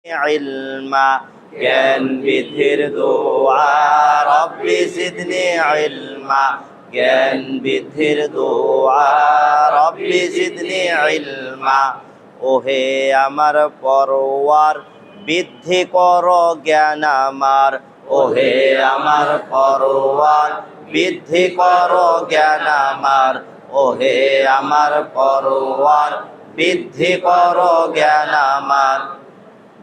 ইলমা জ্ঞান বৃদ্ধির দোয়া রব্বি জিদনি ইলমা জ্ঞান বৃদ্ধির দোয়া রব্বি জিদনি ইলমা। ওহে আমার পরওয়ার বৃদ্ধি করো জ্ঞান আমার, ওহে আমার পরওয়ার বৃদ্ধি করো জ্ঞান আমার, ওহে আমার পরওয়ার বৃদ্ধি করো জ্ঞান আমার।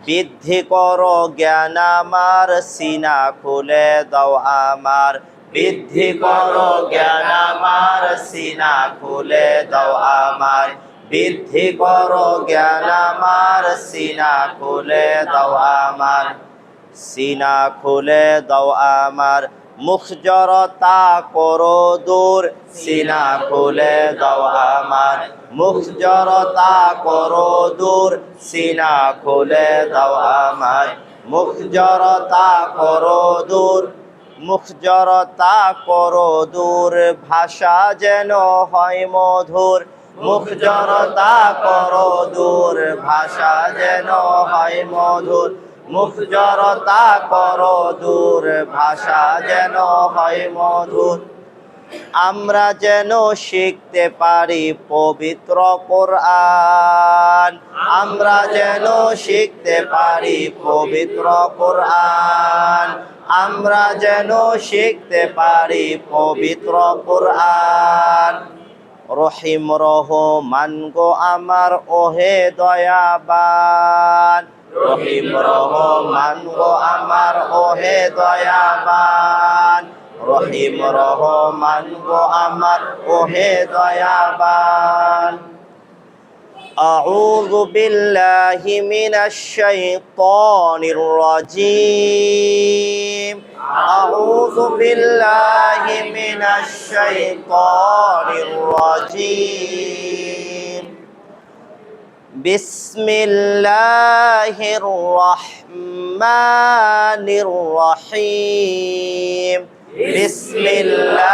বৃদ্ধি করো জ্ঞান আমার, সিনা খুলে দাও আমার, বৃদ্ধি করো জ্ঞান আমার, সিনা খুলে দাও আমার, বৃদ্ধি করো জ্ঞান আমার, সিনা খুলে দাও আমার, সিনা খুলে দাও আমার। মুখ জড়তা করো দূর, সিনা খুলে দাও আমার, মুখ জড়তা করো দূর, সিনা খুলে দাও আমার, মুখ জড়তা করো দূর, মুখ জড়তা করো দূর, ভাষা যেন হয় মধুর, মুখ জড়তা করো দূর, ভাষা যেন হয় মধুর, মুখ জড়তা করো দূর, ভাষা যেন হয় মধুর। আমরা যেন শিখতে পারি পবিত্র কোরআন, আমরা যেন শিখতে পারি পবিত্র কোরআন, আমরা যেন শিখতে পারি পবিত্র কোরআন। রহিম রহমান গো আমার ওহে দয়াবান, রহিম রহমান গো আমার ওহে দয়াবান, রহিম রহমান গো আমার ওহে দয়াবান। আউযু বিল্লাহি মিনাশ শাইতানির রাজীম, আউযু বিল্লাহি মিনাশ শাইতানির রাজীম। বিসমিল্লাহির রহমানির রহিম, বিসমিল্লাহির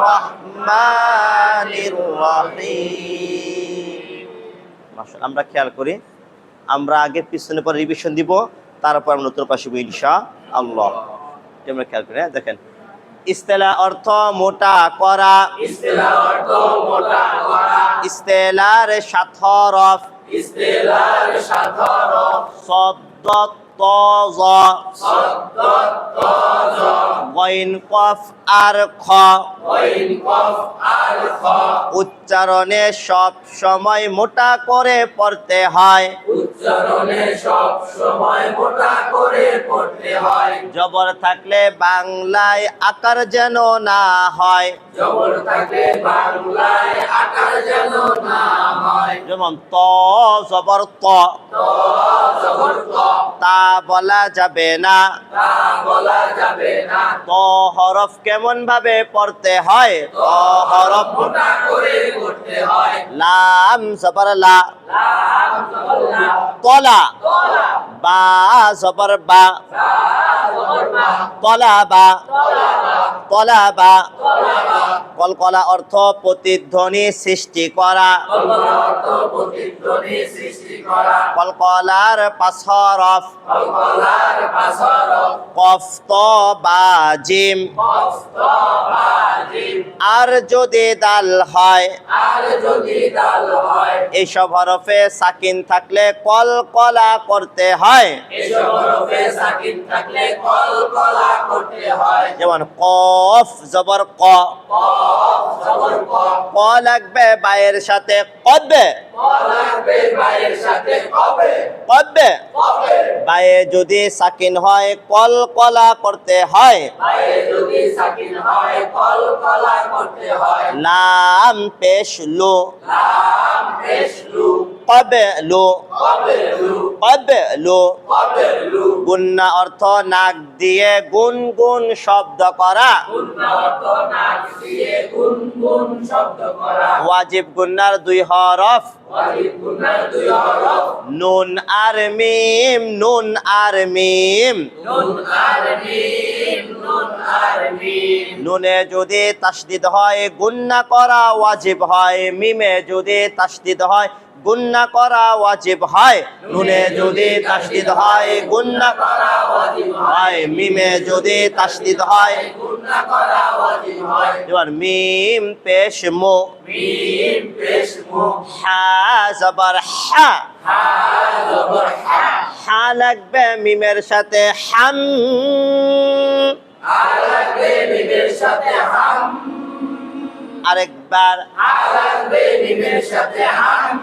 রহমানির রহিম। মাশাআল্লাহ, আমরা খেয়াল করি, আমরা আগে পিছনে পরে রিভিশন দিব, তারপর আমরা নতুন পাশে ইনশাআল্লাহ। আমরা খেয়াল করি, দেখেন ইস্তেলা অর্থ মোটা করা, ইস্তেলা অর্থ মোটা করা, ইস্তেলার সাত হরফ, ইস্তেলার সাত হরফ, সদ্দ তজা, সদ্দ তজা, গইন কফ আর খ, গইন কফ আর খ। উচ্চারণে সব সময় মোটা করে পড়তে হয়, উচ্চারণে সব সময় মোটা করে পড়তে হয়। জবর থাকলে বাংলায় আকার যেন না হয়, জবর থাকলে বাংলায় আকার যেন না হয়। যেমন ত জবর ত, ত জবর ত, তা বলা যাবে না। তা বলা যাবে না। ত হরফ কেমন ভাবে পড়তে হয়, ত হরফ মোটা করে পড়তে হয়। লাম জবর লা, লাম জবর লা, তলা, তলা, বা জবর বা, বা জবর বা, তলা বা, তলা বা, তলা বা। তলা বা। কলকলা অর্থ প্রতিধ্বনি সৃষ্টি করা, কলকলা অর্থ প্রতিধ্বনি সৃষ্টি করা। কলকলার পাঁচ হরফ, কলকলার পাঁচ হরফ, কফ ত বা জিম। কফ ত বা জিম। আর যদি দাল হয়, আর যদি দাল হয়, এইসব হরফে সাকিন থাকলে কলকলা করতে হয়, এসব হরফে সাকিন থাকলে কলকলা করতে হয়। যেমন কফ জবর ক, কফ জবর ক, ক লাগবে বায়ের সাথে, কবে ক লাগবে বায়ের সাথে, কবে, কবে। কবে। বায়ে যদি সাকিন হয় কলকলা করতে হয়, বায়ে যদি সাকিন হয় কলকলা করতে হয়। লাম পেশ লু, লাম পেশ লু, কবে লু, কবে লু, কবে লু। কবে লু। গুন্না অর্থ নাক দিয়ে গুনগুন শব্দ করা, গুন্না অর্থ নাক দিয়ে গুনগুন শব্দ করা। ওয়াজিব গুন্নার দুই হরফ, ওয়াজিব গুন্নার দুই হরফ, নুন আর মিম, নুন আর মিম। নুন আর মিম, নুন আর মিম। নুনে যদি তাসদিদ হয় গুন্না করা ওয়াজিব হয়, মিমে যদি তাসদিদ হয় গুন্না করা ওয়াজিব হয়, নুনে যদি তাসদিদ হয় গুন্না করা ওয়াজিব হয়, হয়, মিমে যদি তাসদিদ হয়। গুনাহ করা ওয়াজিব হয়। এবার মিম পেশ মু, মিম পেশ মু, হা জবর হা, হা জবর হা, হা লাগবে মিমের সাথে হাম, হা লাগবে মিমের সাথে হাম, আরেকবার হা লাগবে মিমের সাথে হাম।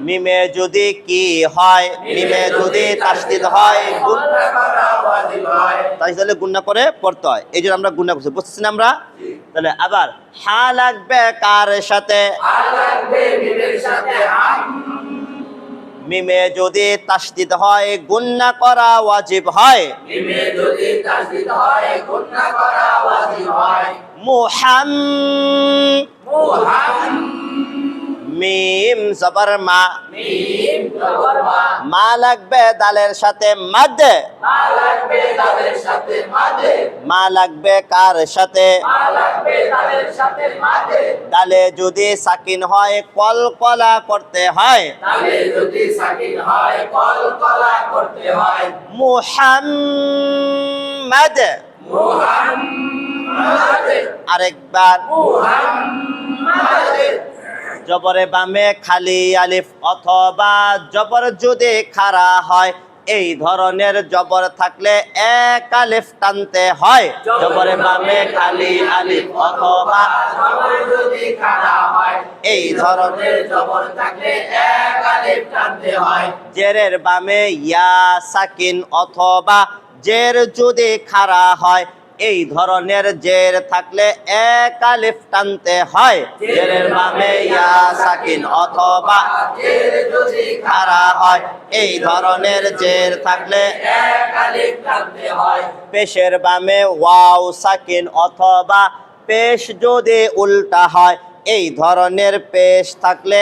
মিমে যদি কি হয়, মিমে যদি তাসদিদ হয় গুনাহ করা ওয়াজিব হয়। তাহলে গুণনা করে পড়তে হয়, এই জন্য আমরা গুণনা করছি, বুঝতেছি না আমরা? তাহলে আবার হা লাগবে কার সাথে, হা লাগবে মিমের সাথে হাম, মিমে যদি তাসদিদ হয় গুণনা করা ওয়াজিব হয়। মিমে যদি তাসদিদ হয় গুনাহ করা ওয়াজিব হয়। মুহাম, মুহাম, মিম জবর মা, মিম জবর মা, মা লাগবে দালের সাথে মাদ, মা লাগবে তাদের সাথে মাঝে, মা লাগবে কার সাথে, মা লাগবে তাদের সাথে মাঝে। দালে যদি সাকিন হয় কলকলা করতে হয়। তাহলে যদি সাকিন হয় কলকলা করতে হয়। মুহাম্মাদ, মুহাম্মাদ, আরেকবার মুহাম্মাদ, জবরে বামে খালি আলিফ অথবা জবর যদি খাড়া হয়, এই ধরনের জবর থাকলে এক আলিফ টানতে হয়। জবরে বামে খালি আলিফ অথবা জবর যদি খাড়া হয়, এই ধরনের জবর থাকলে এক আলিফ টানতে হয়। জেরের বামে ইয়া সাকিন অথবা জের যদি খাড়া হয়, এই ধরনের জের থাকলে এক আলিফ টানতে হয়। জেরের বামে ইয়া সাকিন অথবা জের যদি খাড়া হয়, এই ধরনের জের থাকলে এক আলিফ টানতে হয়। পেশের বামে ওয়াও সাকিন অথবা পেশ যদি উল্টা হয়, এই ধরনের পেশ থাকলে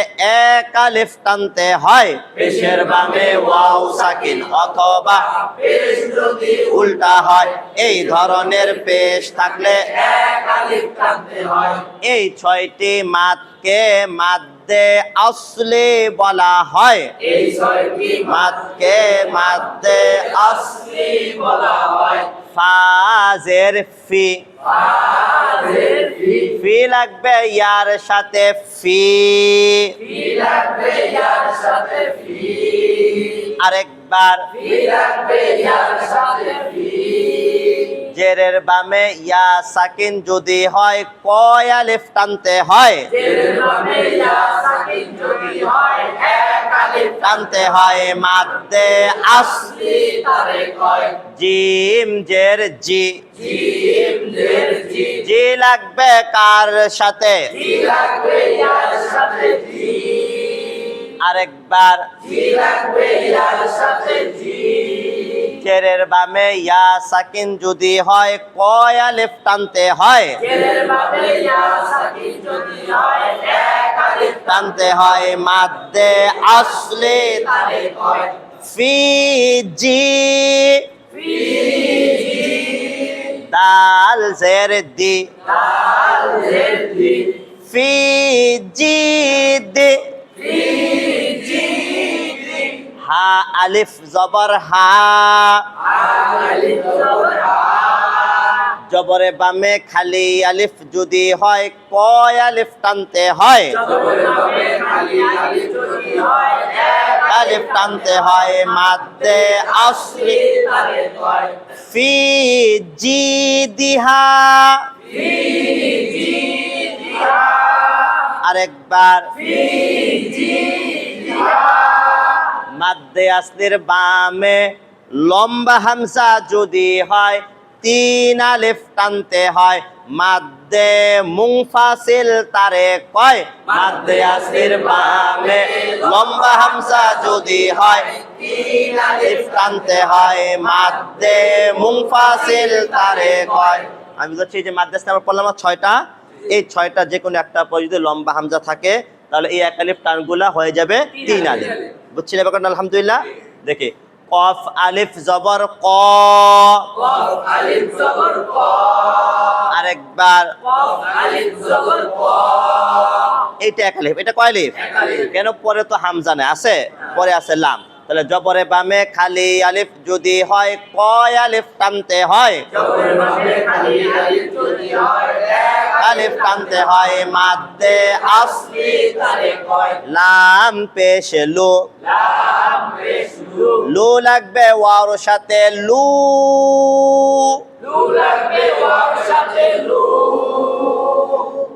এক আলিফ টানতে হয়। পেশের বামে ওয়াও সাকিন অথবা পেশ যদি উল্টা হয়, এই ধরনের পেশ থাকলে এক আলিফ টানতে হয়। এই ছয়টি মাদকে মাদ্দে আসলি বলা হয়। এই ছয়টি মাদকে মাদ্দে আসলি আসলি বলা হয়। ফাজের ফি, ফাজের ফি, ফি লাগবে ইয়ার সাথে ফি, ফি লাগবে ইয়ার সাথে ফি, আরেকবার ফি লাগবে ইয়ার সাথে ফি। জেরের বামে ইয়া সাকিন যদি হয় কয় আলিফ টানতে হয়। জেরের বামে ইয়া সাকিন যদি হয় এক আলিফ টানতে হয় মাদ্দে আসলি। আসলি তারে কয়। জিম জের জি, জিম জের জি, জি লাগবে কার সাথে, জি লাগবে ইয়ার সাথে জি, আরেকবার জি লাগবে ইয়ার সাথে জি। জেরের বামে ইয়া সাকিন যদি হয় কয় আলিফ টানতে হয়। জেরের বামে ইয়া সাকিন যদি হয় এক আলিফ টানতে হয় মাদ্দে আসলি। তারে কয়। ফি জি, ফি জি, দাল জের দি, দাল জের দি, ফি জি দি, ফি জি দি, হা আলিফ জবর হা, আলিফ জবর আ, জবরে বামে খালি আলিফ যদি হয় কয় আলিফ টানতে হয়। জবরের বামে খালি আলিফ যদি হয় এক আলিফ টানতে হয় মাদ্দে আসলি। তারে কয়। ফি জি দিহা, ফি জি দিহা, আরেকবার ফি জি দিহা, মাদ্দে আসলির বামে লম্বা হামসা যদি হয় তিন আলিফ টানতে হয়। মাদ্দে মুনফাসিল তারে কয়। মাদ্দে আসলির বামে লম্বা হামসা যদি হয় তিন আলিফ টানতে হয়। মাদ্দে মুনফাসিল তারে কয়। আমি বলছি যে মাদ্দে আসলে আমরা পড়লাম ছয়টা, এই ছয়টা যে কোনো একটা পর যদি লম্বা হামজা থাকে তাহলে এই এক আলিফ টানগুলা হয়ে যাবে তিন আলিফ। বুঝছিলেন ব্যাপারটা? আলহামদুলিল্লাহ। দেখে কফ আলিফ জবর ক, কফ আলিফ জবর ক, আরেকবার কফ আলিফ জবর ক, এইটা এক আলিফ, এটা কয় আলিফ? এক আলিফ। কেন পরে তো হামজা নেই, আছে পরে আছে লাম, তাহলে জবরে বামে খালি আলিফ যদি হয় কয় আলিফ টানতে হয়, জবরের বামে খালি আলিফ যদি হয় এক আলিফ টানতে হয়, মাদ্দে আসলি আসলি তারে কয়, লাম পেশ লু, লাম পেশ লু, লু লাগবে ওয়াওর সাথে লু, লু লাগবে ওয়ার সাথে লু,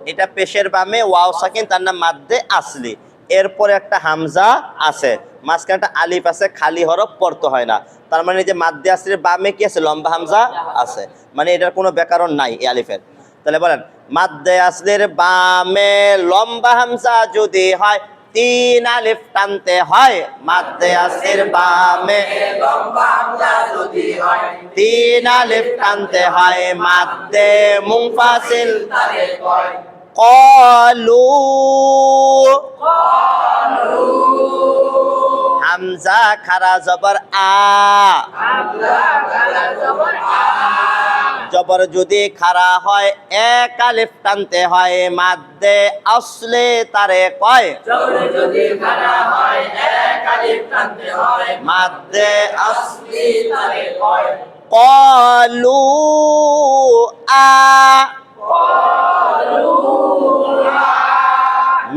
এটা পেশের বামে ওয়াও সাকিন, তার নাম মাদ্দে আসলি। এরপরে একটা হামজা আছে, মাঝখানে একটা আলিফ আছে, খালি হরফ পড়তে হয় না, তার মানে যে মাদ্দে আসলির বামে কি আছে, লম্বা হামজা আছে, মানে এটার কোনো ব্যাকরণ নাই এই আলিফের। তাহলে বলেন মাদ্দে আসলির বামে লম্বা হামজা যদি হয় তিন আলিফ টানতে হয়, মাদ্দে আসলির বামে লম্বা হামজা যদি হয় তিন আলিফ টানতে হয়, মাদ্দে মুনফাসিল তারে কয়, কলু, হামজা খারা জবর আ, হামজা খারা জবর আ, জবর যদি খারা হয় এক আলিফ টানতে হয়, মাদ্দে আসলে তারে কয়, জবরে যদি খারা হয় এক আলিফ টানতে হয়, মাদ্দে আসলি তারে কয়, কলু আ,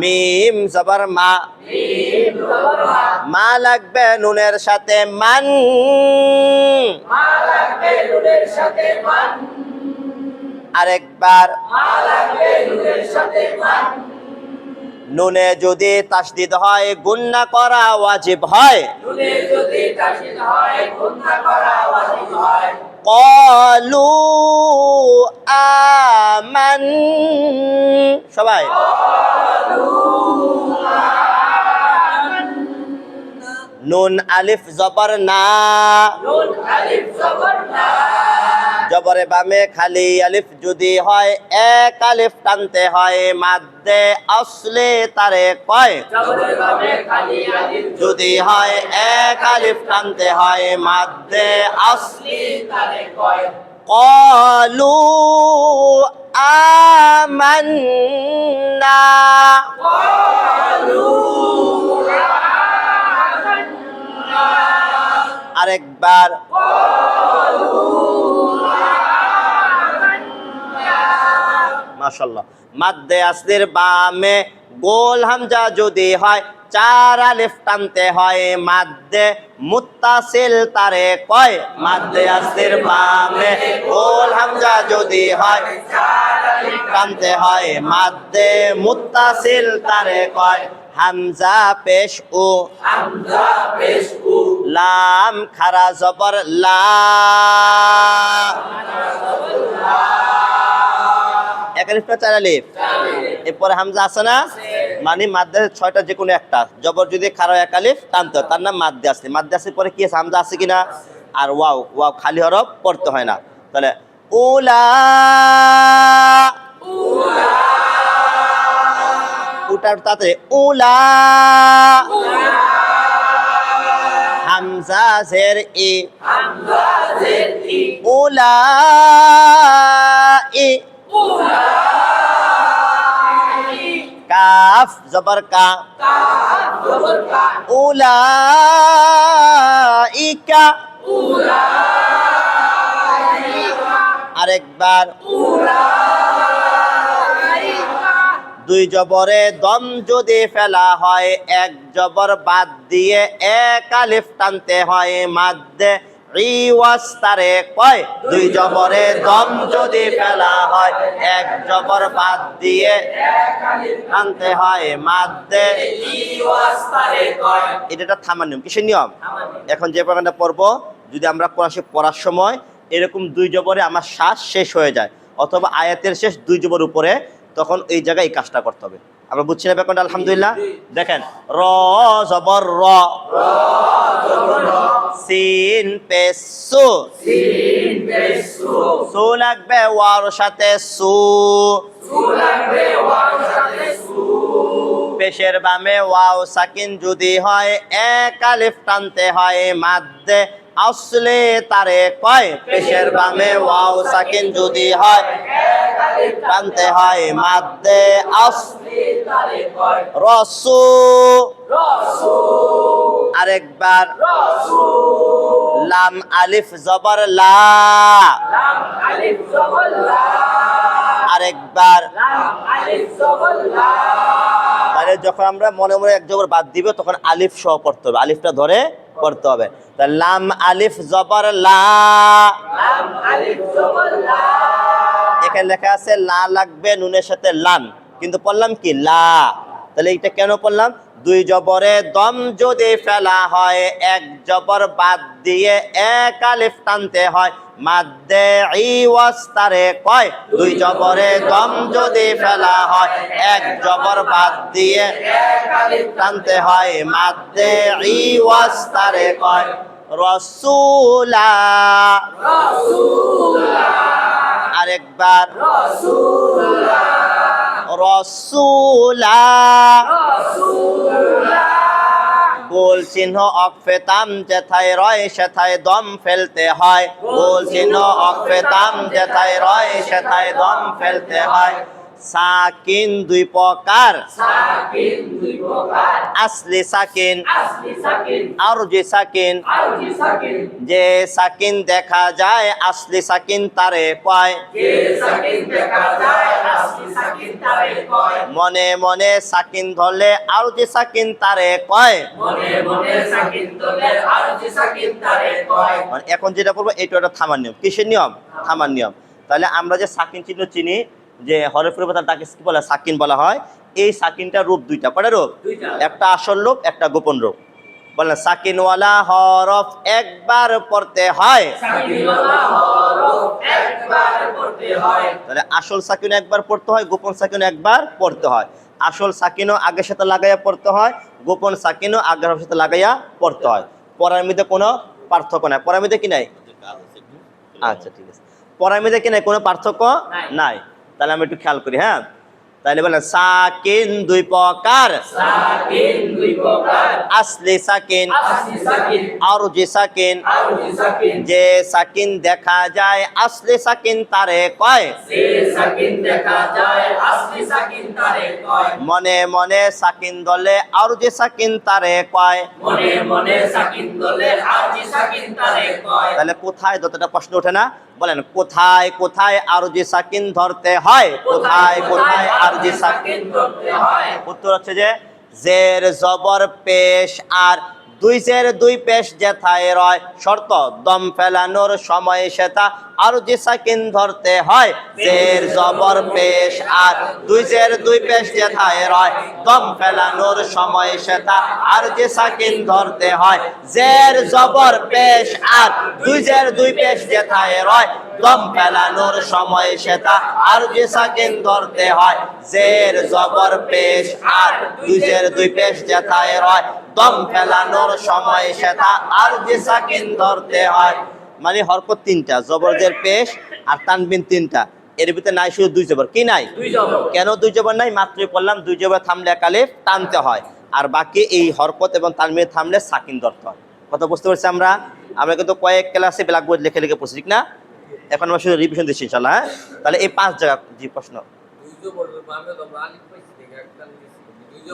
মিম জবর মা, মিম জবর মা, মা লাগবে নুনের সাথে মান, মা লাগবে নুনের সাথে মান, আরেকবার মা লাগবে নুনের সাথে মান, নুনে যদি তাসদিদ হয় গুন্না করা ওয়াজিব হয়, নুনে যদি তাসদিদ হয় গুণা করা ওয়াজিব হয়, কলু আমান, সবাই নুন আলিফ জবর না, নুন আলিফ জবর না, জবরে বামে খালি আলিফ যদি হয় এক আলিফ টানতে হয়, মাদ্দে আসলে তারে কয়, জবরের বামে খালি আলিফ যদি হয় এক আলিফ টানতে হয়, মাদ্দে আসলি আসলি তারে কয়, কলু আমান্না, আরেকবার মাশাআল্লাহ। মাদ্দে আসলির বামে গোল হামজা যদি হয় চার আলিফ টানতে হয়, মাদ্দে মুত্তাসিল তারে কয়, মাদ্দে আসলির বামে গোল হামজা যদি হয় টানতে হয়, মাদ্দে মুত্তাসিল তারে কয়, হামজা পেশ উ, হামজা পেশ উ, লাম খারা জবর লা, এক আলিফ না চার আলিফ, এরপরে হামজা আছে না, মানে মাদ্দে ছয়টা যে কোনো একটা, জবর যদি খারা এক আলিফ টানতে হয়, তার নাম মাদ্দে আসলি। মাদ্দে আসলির পরে কি আছে, হামজা আছে কিনা, আর ওয়াও, ওয়াও খালি হরফ পড়তে হয় না। তাহলে উলা, উটার তাতে উলা, হামজা জের ই, হামজা জের ই, উলা ই, কাফ জবর কা, কাফ জবর কা, উলাইকা, আরেকবার দুই জবরে দম যদি ফেলা হয় এক জবর বাদ দিয়ে এক আলিফ টানতে হয়, মাদ্দে রিওয়াজ তারে কয়, দুই জবরে দম যদি ফেলা হয় এক জবর বাদ দিয়ে টানতে হয়, মাদ্দে ইওয়াজ তারে কয়, এটা থামার নিয়ম। কিসের নিয়ম? এখন যে প্রকারটা পড়বো, যদি আমরা কোরআন শরীফ পড়ার সময় এরকম দুই জবরে আমার শ্বাস শেষ হয়ে যায়, অথবা আয়াতের শেষ দুই জবর উপরে, তখন এই জায়গায় এই কাজটা করতে হবে। আমরা বুঝছি না ব্যাপারটা? আলহামদুলিল্লাহ। দেখেন র জবর র, সিন পেশ সু, সিন পেশ সু, সু লাগবে ওয়ার সাথে সু, সু লাগবে ওয়ার সাথে সু, পেশের বামে ওয়াও সাকিন যদি হয় এক আলিফ টানতে হয় মাদ্দে আসলে তারে কয় পেশের বামে ওয়াও সাকিন যদি হয় টানতে হয় মাদ্দে আসলে তারে কয় রসু রাসূল আরেকবার রাসূল লাম আলিফ জবর লা লাম আলিফ জবর লা আরেকবার লাম আলিফ জবর লা তাহলে যখন আমরা মনে মনে এক জবর বাদ দিব তখন আলিফ সহ পড়তে হবে, আলিফটা ধরে পড়তে হবে। তা লাম আলিফ জবর লা, লাম আলিফ জবর লা এখানে লেখা আছে লা লাগবে নুনের সাথে লান, কিন্তু পড়লাম কি লা। তাহলে এটা কেন পড়লাম? দুই জবরে দম যদি ফেলা হয় এক জবর বাদ দিয়ে এক আলিফ টানতে হয় মাদ্দে ইওয়াস্তারে কয় দুই জবরে দম যদি ফেলা হয় এক জবর বাদ দিয়ে এক আলিফ টানতে হয় মাদ্দে ইওয়াস্তারে কয় রসুলা। রাসূলুল্লাহ আরেকবার রাসূলুল্লাহ রসুলা। রাসূলুল্লাহ গোল চিহ্ন অক্ষে তাম যেথায় রয় সেথায় দম ফেলতে হয়, গোল চিহ্ন অক্ষে তাম যেথায় রয় সেথায় দম ফেলতে হয়। সাকিন দুই প্রকার, সাকিন দুই প্রকার আসলি সাকিন আসলি সাকিন আরজি সাকিন। আরজি সাকিন যে সাকিন দেখা যায় আসলি সাকিন তারে কয়, যে সাকিন দেখা যায় আসলি সাকিন তারে কয় মনে মনে সাকিন ধরলে আরজি সাকিন তারে কয়। মনে মনে সাকিন তোলে আরজি সাকিন তারে কয় মানে এখন যেটা করবো এটা একটা থামার নিয়ম। কিসের নিয়ম? থামার নিয়ম। তাহলে আমরা যে সাকিন চিহ্ন চিনি যে হরফের কথা তাকে কি বলা? সাকিন বলা হয়। এই সাকিনটা রূপ দুইটা, কয়টা রূপ? দুইটা। একটা আসল রূপ, একটা গোপন রূপ। বলেন সাকিনওয়ালা হরফ একবার পড়তে হয়, সাকিনওয়ালা হরফ একবার পড়তে হয় তাহলে আসল সাকিন একবার পড়তে হয়, গোপন সাকিন একবার পড়তে হয়। আসল সাকিনও আগের সাথে লাগাইয়া পড়তে হয়, গোপন সাকিনও আগের সাথে লাগাইয়া পড়তে হয়। পড়ার মধ্যে কোনো পার্থক্য নাই। পড়ার মধ্যে কি নাই? আচ্ছা ঠিক আছে, পড়ার মধ্যে কি নাই? কোনো পার্থক্য নাই। তাহলে আমরা একটু খেয়াল করি। হ্যাঁ, তাহলে বলেন সাকিন দুই প্রকার, সাকিন দুই প্রকার আসলি সাকিন আসলি সাকিন আরজি সাকিন। আরজি সাকিন যে সাকিন দেখা যায় আসলি সাকিন তারে কয়, যে সাকিন দেখা যায় আসলি সাকিন তারে কয় মনে মনে সাকিন দলে আরজি সাকিন তারে কয়। মনে মনে সাকিন তোলে আরজি সাকিন তারে কয় তাহলে কোথায় যতটা প্রশ্ন ওঠে না? বলেন কোথায় কোথায় আরজি সাকিন ধরতে হয়? কোথায় কোথায় আরজি সাকিন? সাকিন ধরতে হয় উত্তর হচ্ছে যে জের জবর পেশ আর দুই জের দুই পেশ যেথায় রয় শর্ত দম ফেলানোর সময় সেটা আরজি সাকিন ধরতে হয়। জের জবর পেশ আর দুই জের দুই পেশ যেথায় রয় দম ফেলানোর সময় সেটা আরজি সাকিন ধরতে হয়। জের জবর পেশ আর দুই জের দুই পেশ যেথায় রয় দম ফেলানোর সময় সেটা আরজি সাকিন ধরতে হয়। জের জবর পেশ আর দুই জের দুই পেশ যেথায় রয় দম ফেলানোর সময় সেটা আরজি সাকিন ধরতে হয়। মানে হরকত তিনটা, জবরদের পেশ আর তানবিন তিনটা, এর ভিতরে নাই শুধু দুই জবর। কি নাই? দুই জবর কেন দুই জবর নাই? মাত্রই বললাম দুই জবর থামলে এক আলিফ টানতে হয়, আর বাকি এই হরকত এবং তানবিন থামলে সাকিন ধরতে হয়। কথা বুঝতে পারছি আমরা? আমরা কিন্তু কয়েক ক্লাসে ব্ল্যাকবোর্ড লিখে লিখে পড়ছি, ঠিক না? এখন আমরা শুধু রিভিশন দিচ্ছি ইনশাআল্লাহ। হ্যাঁ, তাহলে এই 5 জায়গা। জি প্রশ্ন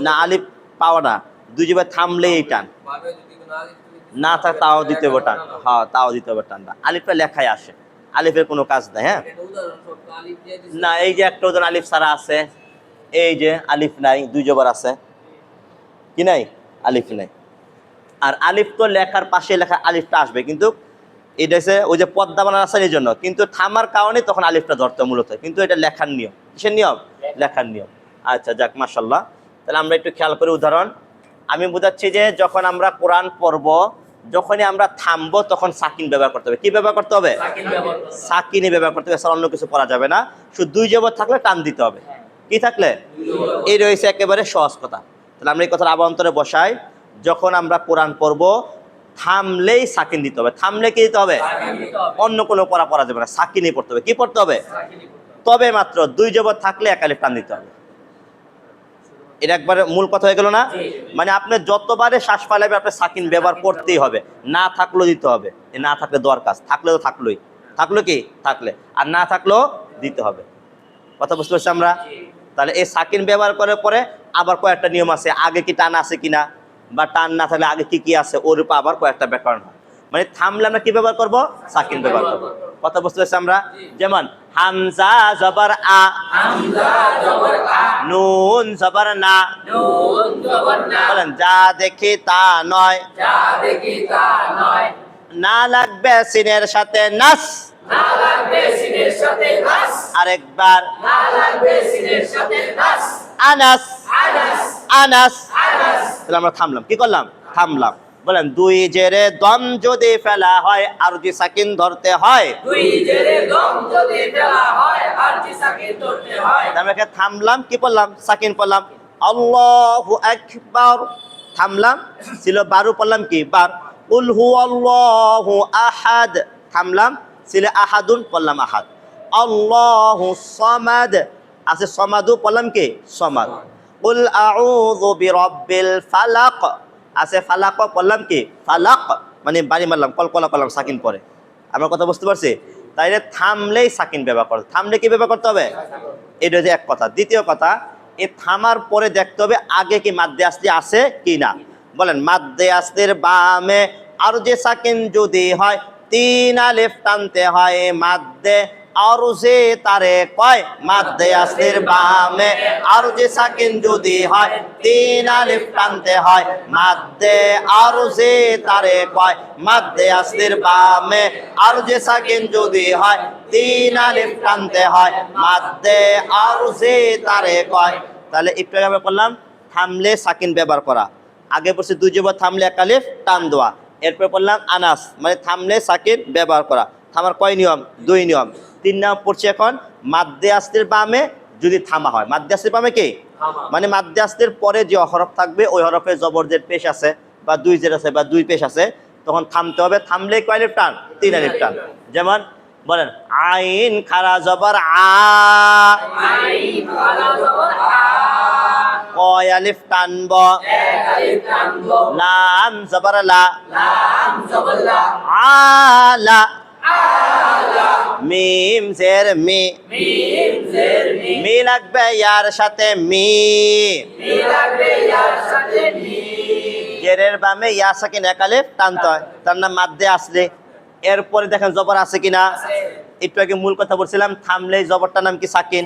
না, আলিফ পাওয়া না, দুই জবর থামলে এই টান, না থাক তাও দিতে হবে টান। হ্যাঁ, তাও দিতে হবে টানটা। আলিফটা লেখায় আসে, আলিফের কোনো কাজ নাই। হ্যাঁ না, এই যে একটা ওজন আলিফ সারা আছে, এই যে আলিফ নাই, দুই জবর আছে, কি নাই? আলিফ নাই। আর আলিফ তো লেখার পাশে লেখা আলিফটা আসবে, কিন্তু এটা হচ্ছে ওই যে পদ্মা বানান আছে এই জন্য, কিন্তু থামার কারণে তখন আলিফটা ধরতে মূলত, কিন্তু এটা লেখার নিয়ম। কিসের নিয়ম? লেখার নিয়ম। আচ্ছা যাক, মাশাআল্লাহ। তাহলে আমরা একটু খেয়াল করি উদাহরণ। আমি বোঝাচ্ছি যে যখন আমরা কোরআন পড়ব, যখনই আমরা থামবো তখন সাকিন ব্যবহার করতে হবে। কি ব্যবহার করতে হবে? সাকিন ব্যবহার করতে হবে। সাকিনই ব্যবহার করতে হবে, অন্য কিছু পড়া যাবে না। শুধু দুই জবর থাকলে টান দিতে হবে। কি থাকলে? এই রয়েছে একেবারে সহজ কথা। তাহলে আমরা এই কথার আবান্তরে বসাই, যখন আমরা কোরআন পড়ব থামলেই সাকিন দিতে হবে। থামলে কি দিতে হবে? সাকিন দিতে হবে। অন্য কোনো পড়া যাবে না, সাকিনই পড়তে হবে। কি পড়তে হবে? সাকিনই পড়তে হবে। তবে মাত্র দুই জবর থাকলে এক আলিফ টান দিতে হবে। এটা একবারে মূল কথা হয়ে গেল না? মানে আপনি যতবারে শ্বাস ফালাবে আপনার সাকিন ব্যবহার করতেই হবে, না থাকলেও দিতে হবে। এ না থাকলে দেওয়ার কাজ, থাকলে তো থাকলোই, থাকলো কি থাকলে, আর না থাকলেও দিতে হবে। কথা বুঝতে পারছি আমরা? তাহলে এই সাকিন ব্যবহার করার পরে আবার কয়েকটা নিয়ম আছে, আগে কি টান আছে কিনা, বা টান না থাকলে আগে কি কি আছে, ওর উপর আবার কয়েকটা ব্যাকরণ হয়। মানে থামলে আমরা কি ব্যবহার করব? সাকিন ব্যবহার করব। কথা বুঝতে পারছি আমরা? যেমন হামজা জবর আ, হামজা জবর আ, নুন জবর না, নুন জবর না, বলেন যা দেখি তা নয়, যা দেখি তা নয়, না লাগবে সিনের সাথে নাস, না লাগবে সিনের সাথে নাস, আরেকবার না লাগবে সিনের সাথে নাস, আনাস, আনাস, আনাস। আনাস, তাহলে আমরা থামলাম, কি করলাম? থামলাম। বলেন দুই জেরে দম যদি ফেলা হয় আর যদি সাকিন ধরতে হয়, দুই জেরে দম যদি ফেলা হয় আর জি সাকিন ধরতে হয়, আমরা এখানে থামলাম, কি পড়লাম? সাকিন পড়লাম। আল্লাহু আকবার, থামলাম, ছিল বারু, পড়লাম কি? বার। কুল হুয়াল্লাহু আহাদ, থামলাম, ছিল আহাদুন, পড়লাম আহাদ। আল্লাহু সামাদ, আছে সমাদু, পড়লাম কি? সমাদ। কুল আউযু বিরাব্বিল ফালাক, আছে ফালাক, পড়লাম কি? ফালাক, মানে বাড়ি মারলাম, কলকলা করলাম, সাকিন পরে। আমরা কথা বুঝতে পারছি? তাইলে থামলেই সাকিন ব্যবহার করতে, থামলে কি ব্যবহার করতে হবে? এটা হচ্ছে এক কথা। দ্বিতীয় কথা, এই থামার পরে দেখতে হবে আগে কি মাদ্দে আসলি আছে কি না। বলেন মাদ্দে আসলির বামে আর যে সাকিন যদি হয়, তিন আলিফ টানতে হয় মাদ্দে আর যে তারে কয়, মাদ্দে আসলির বামে আর যে সাকিন যদি হয়, তিন আলিফ টানতে হয় মাদ্দে আর যে তারে কয়, মাদ্দে আসলির বামে আর যে সাকিন যদি হয়, তিন আলিফ টানতে হয় মাদ্দে আর যে তারে কয়। তাহলে একটু আগে আমরা বললাম থামলে সাকিন ব্যবহার করা, আগে পড়ছে দুই জবর, থামলে এক আলিফ টান দেওয়া। এরপর বললাম আনাস, মানে থামলে সাকিন ব্যবহার করা। থামার কয় নিয়ম? দুই নিয়ম। তিন নাম পড়ছে এখন মাদ্দে আসলির বামে যদি থামা হয়। মাদ্দে আসলির বামে কি? মানে মাদ্দে আসলির পরে যে হরফ থাকবে ওই হরফে জবর জের পেশ আছে, বা দুই জের আছে, বা দুই পেশ আছে, তখন থামতে হবে। থামলে কয় আলিফ টান? তিন আলিফ টান। যেমন বলেন আইন খারা জবর আ, আইন খারা জবর আ, কয় আলিফ টানব, এক আলিফ টানব, লাম জবর লা, লাম জবর লা, আলা, আলা, মিম জের মি, মিম জের মি, মি লাগবে ইয়ার সাথে মি, মি লাগবে ইয়ার সাথে মি, জেরের বামে ইয়া সাকিন এক আলিফ টানতে হয়, তার নাম মাদ্দে আসলে। এরপরে দেখেন জবর আছে কিনা। একটু আগে মূল কথা বলছিলাম, থামলে জবরটার নাম কি? সাকিন।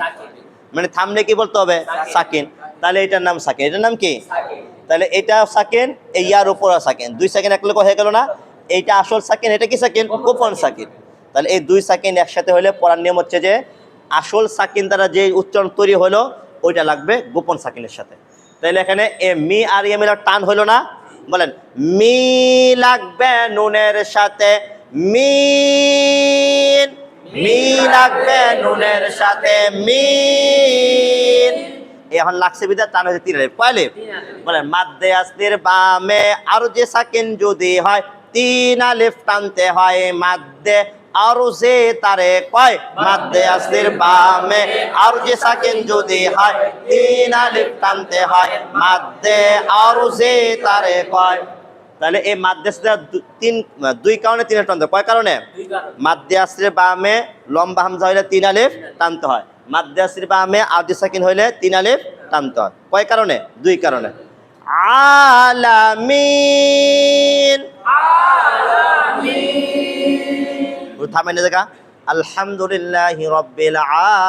মানে থামলে কি বলতে হবে? সাকিন। তাহলে এটার নাম সাকিন, এটার নাম কি? তাহলে এটা সাকিন, এই ইয়ার উপর সাকিন, দুই সাকিন এক লোক হয়ে গেল না? এইটা আসল সাকিন, এটা কি সাকিন? গোপন সাকিন। তাহলে এই দুই সাকিন একসাথে হলে পড়ার নিয়ম হচ্ছে যে আসল সাকিন দ্বারা যে উচ্চারণ তৈরি হলো ওইটা লাগবে গোপন সাকিনের সাথে। তাহলে এখানে এ মি আর ইয়ে মিলার টান হলো না। বলেন মি লাগবে নুনের সাথে, মিন, মি লাগবে নুনের সাথে মিন। এখন লাগছে বিদায় টান হয়েছে তিন আলিফ। কয় আলিফ? বলেন মাদ্দে আসলির বামে আর যে সাকিন যদি হয়, তিন আলিফ টানতে হয় মাদ্দে আর যে তারে কয়, মাদ্দে আসলির বামে আর যে সাকিন যদি হয়, তিন আলিফ টানতে হয় মাদ্দে আর যে তারে কয়। তাহলে এই মাদ্দে তিন, দুই কারণে তিন আলিফ টানতে হয়। কয় কারণে? মাদ্দে আসলির বামে লম্বা হামজা হইলে তিন আলিফ টানতে হয়, মাদ্দে আসলির বামে আর যে সাকিন হইলে তিন আলিফ টানতে হয়। কয় কারণে? দুই কারণে। আলামিন, থামেন না দেখা, আলহামদুলিল্লাহি রাব্বিল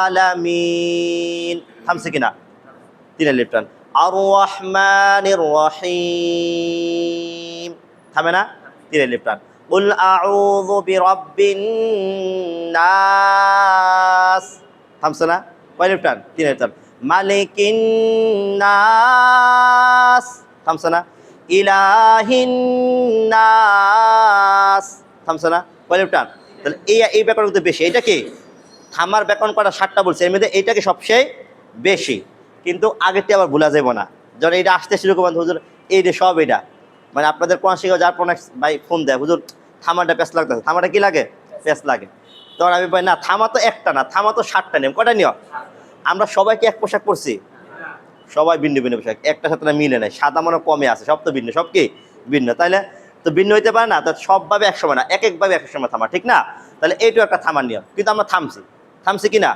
আলামিন, থামছে কিনা? তিন আলিফ টান। আর রহমানির রহিম, থামে না? তিন আলিফ টান। কুল আউযু বিরাব্বিন নাস, থামছে না? কয় আলিফ টান? তিন আলিফ টান। মালিকিন নাস, থামছে না? ইলাহিন নাস, থামছে না? কয় আলিফ টান? তাহলে এই ব্যাকরণ কিন্তু বেশি। এটা কি? থামার ব্যাকরণ করা 7টা বলছে, এর মধ্যে এইটাকে সবচেয়ে বেশি, কিন্তু আগেরটি আবার ভুলা যাব না। যখন এইটা আসতে শুরু করবেন হুজুর এইটা সব, এটা মানে আপনাদের কোন শিখা যার কোন ভাই ফোন দেয়, হুজুর থামাটা পেঁচ লাগতেছে, থামাটা কি লাগে? পেঁচ লাগে। তখন আমি ভাই না, থামা তো একটা না, থামা তো 7টা নিয়ম। কটা নিয়ম? আমরা সবাইকে এক পোশাক পরছি? সবাই ভিন্ন ভিন্ন বিষয়, একটা সাথে না মিলে নেই, সাদা মনে কমে আছে, সব তো ভিন্ন, সব কি ভিন্ন, তাইলে তো ভিন্ন হইতে পারে না, তো সবভাবে একসময় না, এক একভাবে এক সময় থামা, ঠিক না? তাহলে এইটাও একটা থামার নিয়ম, কিন্তু আমরা থামছি কি না?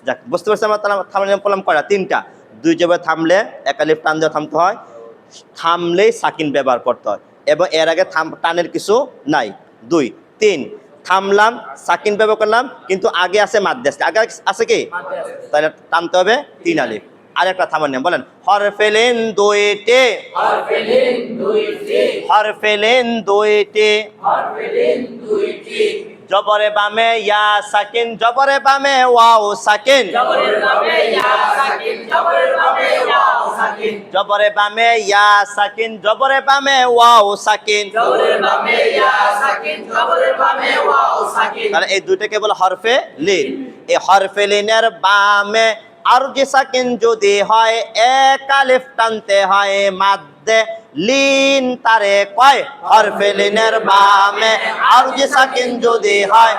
যাক, বুঝতে পারছি আমরা। তাহলে থামার নিয়ম করলাম কয়টা? 3টা। 2 জবর থামলে এক আলিফ টান দিয়ে থামতে হয়, থামলেই সাকিন ব্যবহার করতে হয়, এবং এর আগে টানের কিছু নাই। 2 3 থামলাম, সাকিন ব্যবহার করলাম, কিন্তু আগে আছে মাদ্দে, আগে আছে কি? তাহলে টানতে হবে 3 আলিফ। আরেকটা থামার নিয়ম বলেন, হরফেলেন দুইটে, হরফেলিন দুইটি, হরফেলেন দুইটে, হরফেলিন দুইটি, জবরে বামে ইয়া সাকিন, জবরে বামে ওয়াও সাকিন, জবরের বামে ইয়া সাকিন, জবরের বামে ওয়াও সাকিন, জবরে বামে ইয়া সাকিন, জবরে বামে ওয়াও সাকিন। জবরের বামে ইয়া সাকিন, জবরের বামে ওয়াও সাকিন। তাহলে এই দুইটাকে বলে হরফে লিন। এই হরফে লিনের বামে আরজি সাকিন যদি হয়, এক আলিফ টানতে হয় মাদ্দে লিন তারে কয়। হরফে লিনের বামে আরজি সাকিন যদি হয়,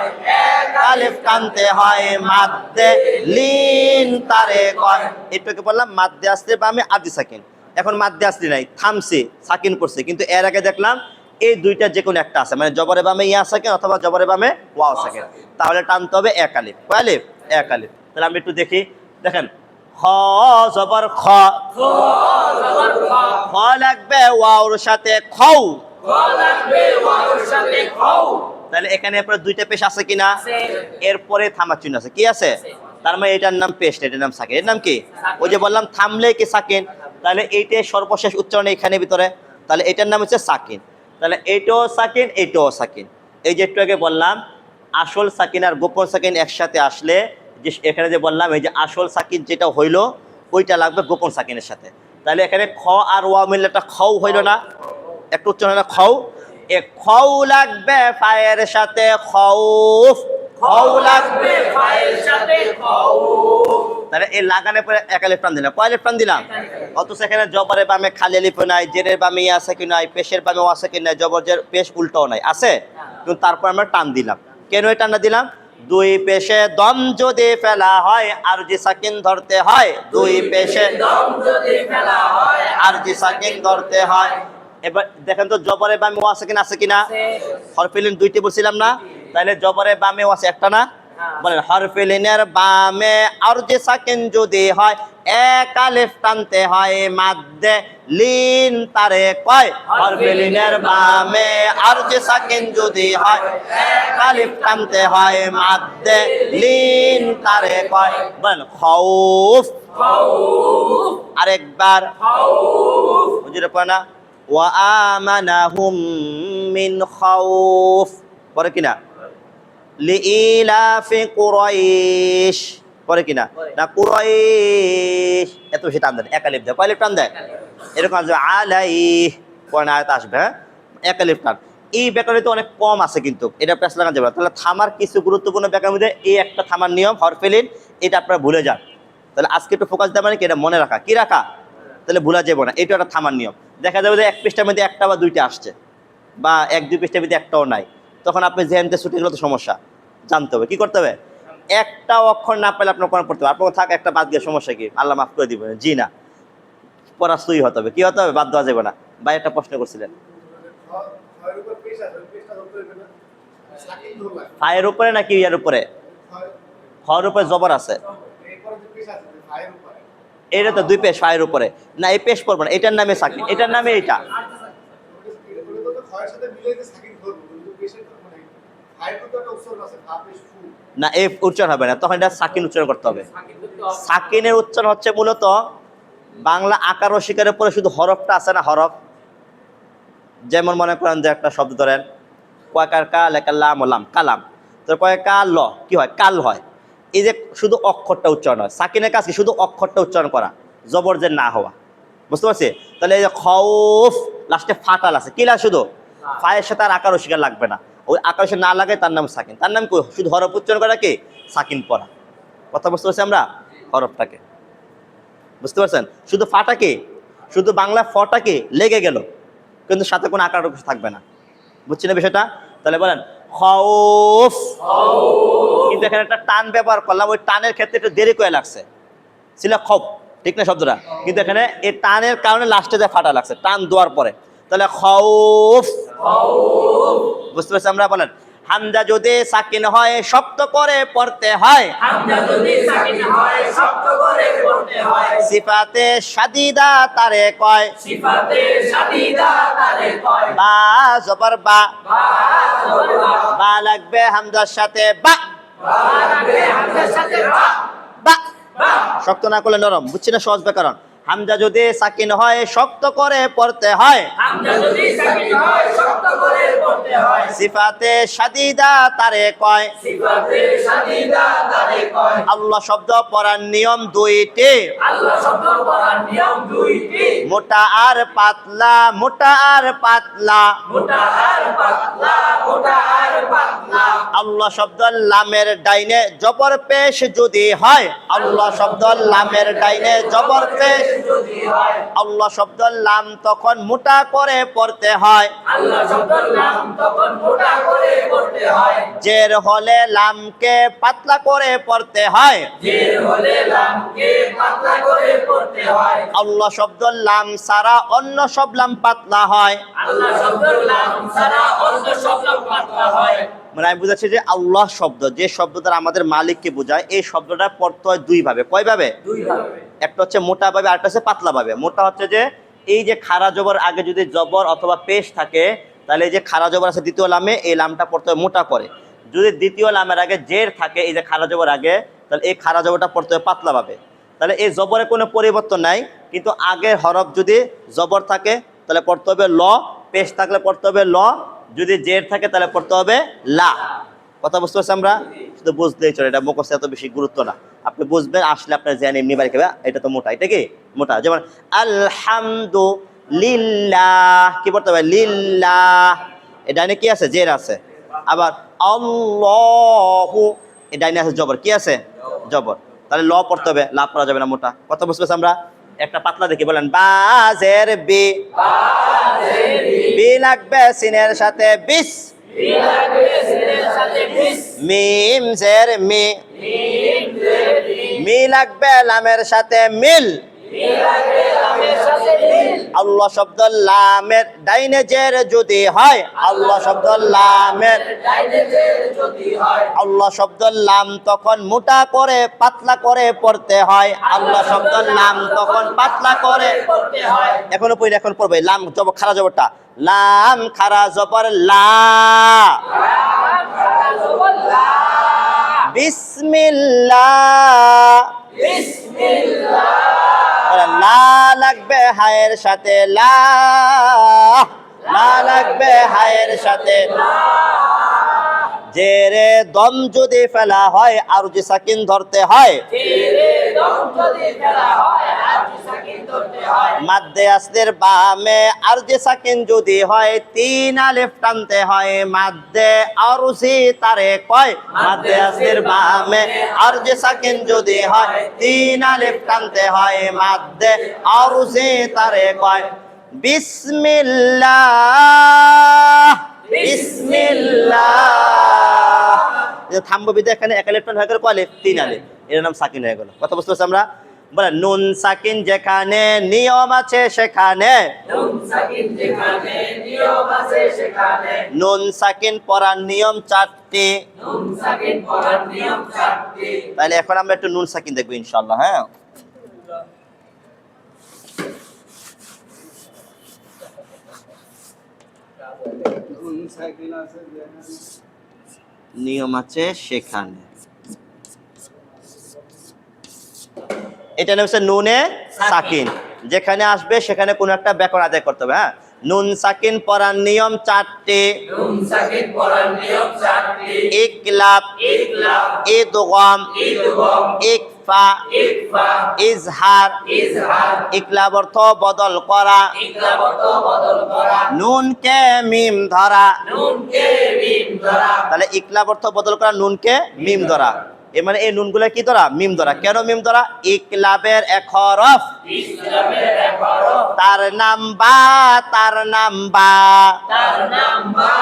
এক আলিফ টানতে হয় মাদ্দে লিন তারে কয়। এটাকে বললাম মাদ্দে আসলে বামে আরজি সাকিন। এখন মাদ্দে আসলে নাই, থামছে, সাকিন করছে, কিন্তু এর আগে দেখলাম এই দুইটা যে কোনো একটা আছে, মানে জবরে বামে ইয়া সাকিন অথবা জবরে বামে ওয়াও সাকিন, তাহলে টানতে হবে এক আলিফ। কয় আলিফ? এক আলিফ। তাহলে আমি একটু দেখি, দেখেন, খ জবর খ, খ জবর খ, খ লাগবে ওয়াওর সাথে খৌ, খ লাগবে ওয়াওর সাথে খৌ। তাহলে এখানে এরপরে দুইটা পেশ আছে কিনা? আছে। এরপরে থামার চিহ্ন আছে, কি আছে? তার মানে এটার নাম পেশ, এটার নাম সাকিন। এর নাম কি? ওই যে বললাম থামলে কি সাকিন, তাহলে এইটাই সর্বশেষ উচ্চারণ এখানে ভিতরে, তাহলে এটার নাম হচ্ছে সাকিন। তাহলে এইটাও সাকিন, এইটাও সাকিন। এই যে একটু আগে বললাম আসল সাকিন আর গোপন সাকিন একসাথে আসলে, যে এখানে যে বললাম এই যে আসল সাকিন যেটা হইলো ওইটা লাগবে গোপন সাকিনের সাথে। তাহলে এখানে খ আর ওয়া মিললে একটা খৌ হইল না, একটু উচ্চারণ হলো খৌ। এ খৌ লাগবে ফায়ের সাথে খৌফ, খৌ লাগবে। লাগবে ফায়ের সাথে খৌ। তাহলে এই লাগানোর পরে এক আলিফ টান দিলাম, কয় আলিফ টান দিলাম? অথচ এখানে জবরের বামে খালি আলিফ নাই, জেরের বামে ইয়া আছে কি নাই, পেশের বামে ও আছে কি নাই, জবর জের পেশ উল্টাও নাই, আছে, কিন্তু তারপর আমরা টান দিলাম। কেন এই টানটা দিলাম? দুই পেশে দম যদি ফেলা হয় আর জি সাকিন ধরতে হয়, দুই পেশে দম যদি ফেলা হয়, আর জি সাকিন ধরতে হয়। এবার দেখেন তো জবরের বামে ও আছে কিনা, আছে কিনা? হরফিলিন দুইটি বলছিলাম না, তাহলে জবরের বামে ও আছে একটা না? বলেন, হরফিলিনের বামে আর যে সাকিন যদি হয়, এক আলিফ টানতে হয় মাদ্দে লিন তারে কয়। হরফিলিনের বামে আর যে সাকিন যদি হয়, এক আলিফ টানতে হয় মাদ্দে লিন তারে কয়। বলেন খৌফ, আরেকবার বুঝতে পারে না, ওয়া আমানাহুম মিন খাউফ, পরে কিনা লিইলাফি কুরাইশ, পরে কিনা না কুরাইশ, এত বেশি টান দেন, এক আলিফ দেয়, কয় আলিফ টান দেয়? এরকম আসবে আলাইহ, পরে না আয়াত আসবে, হ্যাঁ, এক আলিফ টান। এই ব্যাকরণে অনেক কম আছে, কিন্তু এটা প্রেস লাগানো যাবে না। তাহলে থামার কিছু গুরুত্বপূর্ণ ব্যাকরণের মধ্যে এই একটা থামার নিয়ম হরফেলিন, এটা আপনারা ভুলে যান। তাহলে আজকে একটু ফোকাস দেওয়া মানে কি, এটা মনে রাখা, কি রাখা, তাহলে ভুলা যাবে না। এটা একটা থামার নিয়ম। দেখা যাবে যে এক পৃষ্ঠার মধ্যে একটা বা দুইটা আসছে, বা এক দুই পৃষ্ঠার মধ্যে একটাও নাই, তখন আপনি জেনতে ছুটে গেলে তো সমস্যা, জানতে হবে কি করতে হবে। একটা অক্ষর না পেলে আপনার কোরআন পড়তে হবে, আপনার থাক একটা বাদ দিয়ে সমস্যা কি, আল্লাহ মাফ করে দিবেন, জি না, পড়া সুই হতে হবে, কি হতে হবে, বাদ দেওয়া যাবে না। ভাই একটা প্রশ্ন করছিলেন, ফায়ের উপরে নাকি ইয়ার উপরে? খর উপরে জবর আছে, এটা তো দুই পেশ, ফায়ের উপরে না, এই পেশ পড়বো না, এটার নামে সাকিন, এটার নামে এটা না, এই উচ্চারণ হবে না, তখন এটা সাকিন উচ্চারণ করতে হবে। সাকিনের উচ্চারণ হচ্ছে মূলত বাংলা আকার ও শিকারের পরে শুধু হরফটা আছে না, হরফ, যেমন মনে করেন যে একটা শব্দ ধরেন কয়কার কাল একার লাম ও লাম, কালাম, তো কয়কার ল কি হয়, কাল হয়। এই যে শুধু অক্ষরটা উচ্চারণ হয়, সাকিনের কাজ কি, শুধু অক্ষরটা উচ্চারণ করা, জবর যে না হওয়া, বুঝতে পারছি? তাহলে এই যে খৌফ লাস্টে ফাটাল আছে, কি লাগে, শুধু ফায়ের সাথে আর আকার ও শিকার লাগবে না, ওই আকার সে না লাগে তার নাম সাকিন, তার নাম কি, শুধু হরফ উচ্চারণ করা কি, সাকিন পড়া। কথা বুঝতে পারছি আমরা? হরফটাকে বুঝতে পারছেন? শুধু ফাটাকে, শুধু বাংলা ফটাকে লেগে গেল, কিন্তু সাথে কোনো আকার কিছু থাকবে না, বুঝছি না বিষয়টা? তাহলে বলেন খৌফ, কিন্তু এখানে একটা টান ব্যবহার করলাম, ওই টানের ক্ষেত্রে একটু দেরি করে লাগছে, ছিল খপ, ঠিক না শব্দটা? কিন্তু এখানে এই টানের কারণে লাস্টে যে ফাটা লাগছে, টান দেওয়ার পরে। তাহলে খৌফ, বুঝতে পারছি আমরা? বলেন হামজা যদি সাকিন হয় শক্ত করে পড়তে হয়, হামজা যদি সাকিন হয় শক্ত করে পড়তে হয়, সিফাতে শাদিদা তারে কয়, সিফাতে শাদিদা তারে কয়, বা জবর বা, বা জবর বা, বা লাগবে হামজার সাথে, বা বা লাগবে হামজার সাথে বা, বা, বা শক্ত না করলে নরম, বুঝছি না? সহজ ব্যাকরণ। হামজা যদি সাকিন হয় শক্ত করে পড়তে হয়, হামজা যদি সাকিন হয় শক্ত করে পড়তে হয়, সিফাতে শাদিদা তারে কয়। সিফাতে শাদিদা তারে কয়। আল্লাহ শব্দ পড়ার নিয়ম দুইটি, আল্লাহ শব্দ পড়ার নিয়ম দুইটি, মোটা আর পাতলা, মোটা আর পাতলা। মোটা আর পাতলা, মোটা আর পাতলা। আল্লাহ শব্দ লামের ডাইনে জবর পেশ যদি হয়, আল্লাহ শব্দ লামের ডাইনে জবর পেশ যদি হয়, আল্লাহ শব্দ লাম তখন মোটা করে পড়তে হয়, আল্লাহ শব্দের নাম তখন মোটা করে পড়তে হয়, জের হলে লামকে পাতলা করে পড়তে হয়। জের হলে লামকে পাতলা করে পড়তে হয়, আল্লাহ শব্দ লাম সারা অন্য সব লাম পাতলা হয়। আল্লাহ শব্দের নাম ছাড়া অন্য সব নাম পাতলা হয়। মানে আমি বুঝাচ্ছি যে আল্লাহ শব্দ যে শব্দ দ্বারা আমাদের মালিককে বোঝায়, এই শব্দটা পড়তে হয় দুই ভাবে। কয় ভাবে? দুই ভাবে। একটা হচ্ছে মোটা ভাবে, আরেকটা হচ্ছে পাতলা ভাবে। মোটা হচ্ছে যে এই যে খাড়া জবর আগে যদি জবর অথবা পেশ থাকে, তাহলে এই যে খাড়া জবর আছে দ্বিতীয় লামে, এই লামটা পড়তে হয় মোটা করে। যদি দ্বিতীয় লামের আগে জের থাকে এই যে খাড়া জবর আগে, তাহলে এই খাড়া জবরটা পড়তে হয় পাতলা ভাবে। তাহলে এই জবরে কোনো পরিবর্তন নাই, কিন্তু আগে হরফ যদি জবর থাকে তাহলে পড়তে হবে ল, পেশ থাকলে পড়তে হবে ল, যদি জের থাকে তাহলে পড়তে হবে লা। কথা বুঝতে পারছি আমরা? শুধু বুঝলেই চলে, এটা মুখস্থ এত বেশি গুরুত্ব না। আপনি বুঝবেন, আসলে আপনার জ্ঞান এমনি বাড়ি খাবে। এটা তো মোটা, এটা কি মোটা। যেমন আলহামদুলিল্লাহ, কি পড়তে হবে? লিল্লাহ। এই ডাইনে কি আছে? জের আছে। আবার আল্লাহু, এই ডাইনে আছে জবর, কি আছে? জবর। তাহলে ল পড়তে হবে, লাভ করা যাবে না, মোটা। কথা বুঝতে পারছি আমরা? একটা পাতলা দেখি, বলেন বাজের বি, বি লাগবে সিনের সাথে বিস, বি লাগবে সিনের সাথে বিস, মিম জের মি, মিম জের মি, মি লাগবে লামের সাথে মিল। মি লাগবে লামের সাথে মিল। আল্লাহ শব্দ লামের ডাইনে জের যদি হয়, আল্লাহ শব্দ লামের ডাইনে জের যদি হয়, আল্লাহ শব্দ লাম তখন মোটা করে পাতলা করে পড়তে হয়, আল্লাহ শব্দ লাম তখন পাতলা করে। পড়তে হয়। এখনো পড়ি, এখন পড়বে। লাম জবর খাড়া জবরটা, লাম খাড়া জবর লা, লাম খাড়া জবর লা, বিসমিল্লাহ। বিসমিল্লাহ। লা লাগবে হায়ের সাথে, লা, লা লাগবে হায়ের সাথে। জেরে দম যদি ফেলা হয় আর যে সাকিন ধরতে হয়, জেরে দম যদি ফেলা হয় আর সাকিন ধরতে হয়, মাদ্দে আসলের বামে আর যে সাকিন যদি হয়, তিন আলিফ টানতে হয়। মাদ্দে আরুসি তারে কয়, মাদ্দে আসলের বামে আর যে সাকিন যদি হয়, তিন আলিফ টানতে হয়। মাদ্দে আরুসি তারে কয়। বিসমিল্লাহ, বিসমিল্লাহ। যে থামবো বিদে এখানে এক আলিফ টান হয়ে গেল, কয় আলিফ? তিন আলিফ। এর নাম সাকিন হয়ে গেল। কথা বুঝতে পারছি আমরা? বলে নুন সাকিন যেখানে নিয়ম আছে সেখানে, নুন সাকিন যেখানে নিয়ম আছে সেখানে, নুন সাকিন পড়ার নিয়ম চারটি। নুন সাকিন পড়ার নিয়ম চারটি। তাহলে এখন আমরা একটু নুন সাকিন দেখবো ইনশাআল্লাহ। হ্যাঁ, নিয়ম আছে সেখানে, এটা হচ্ছে নুনে সাকিন। যেখানে আসবে সেখানে কোনো একটা ব্যাকরণ আদায় করতে হবে। হ্যাঁ, নুন সাকিন পড়ার নিয়ম চারটি। নুন সাকিন পড়ার নিয়ম চারটি। ইকলাব, ইকলাব, ইদগাম, ইদগাম, ইকফা, ইকফা, ইজহার। ইজহার। ইকলাব অর্থ বদল করা, ইকলাব অর্থ বদল করা, নুনকে মিম ধরা। নুনকে মিম ধরা। তাহলে ইকলাব অর্থ বদল করা, নুনকে মিম ধরা। এ মানে এই নুনগুলো কি ধরা? মিম ধরা। কেন মিম ধরা? ইকলাবের এক হরফ, ইসলামের এক হরফ, তার নাম বা, তার নাম বা। তার নাম বা,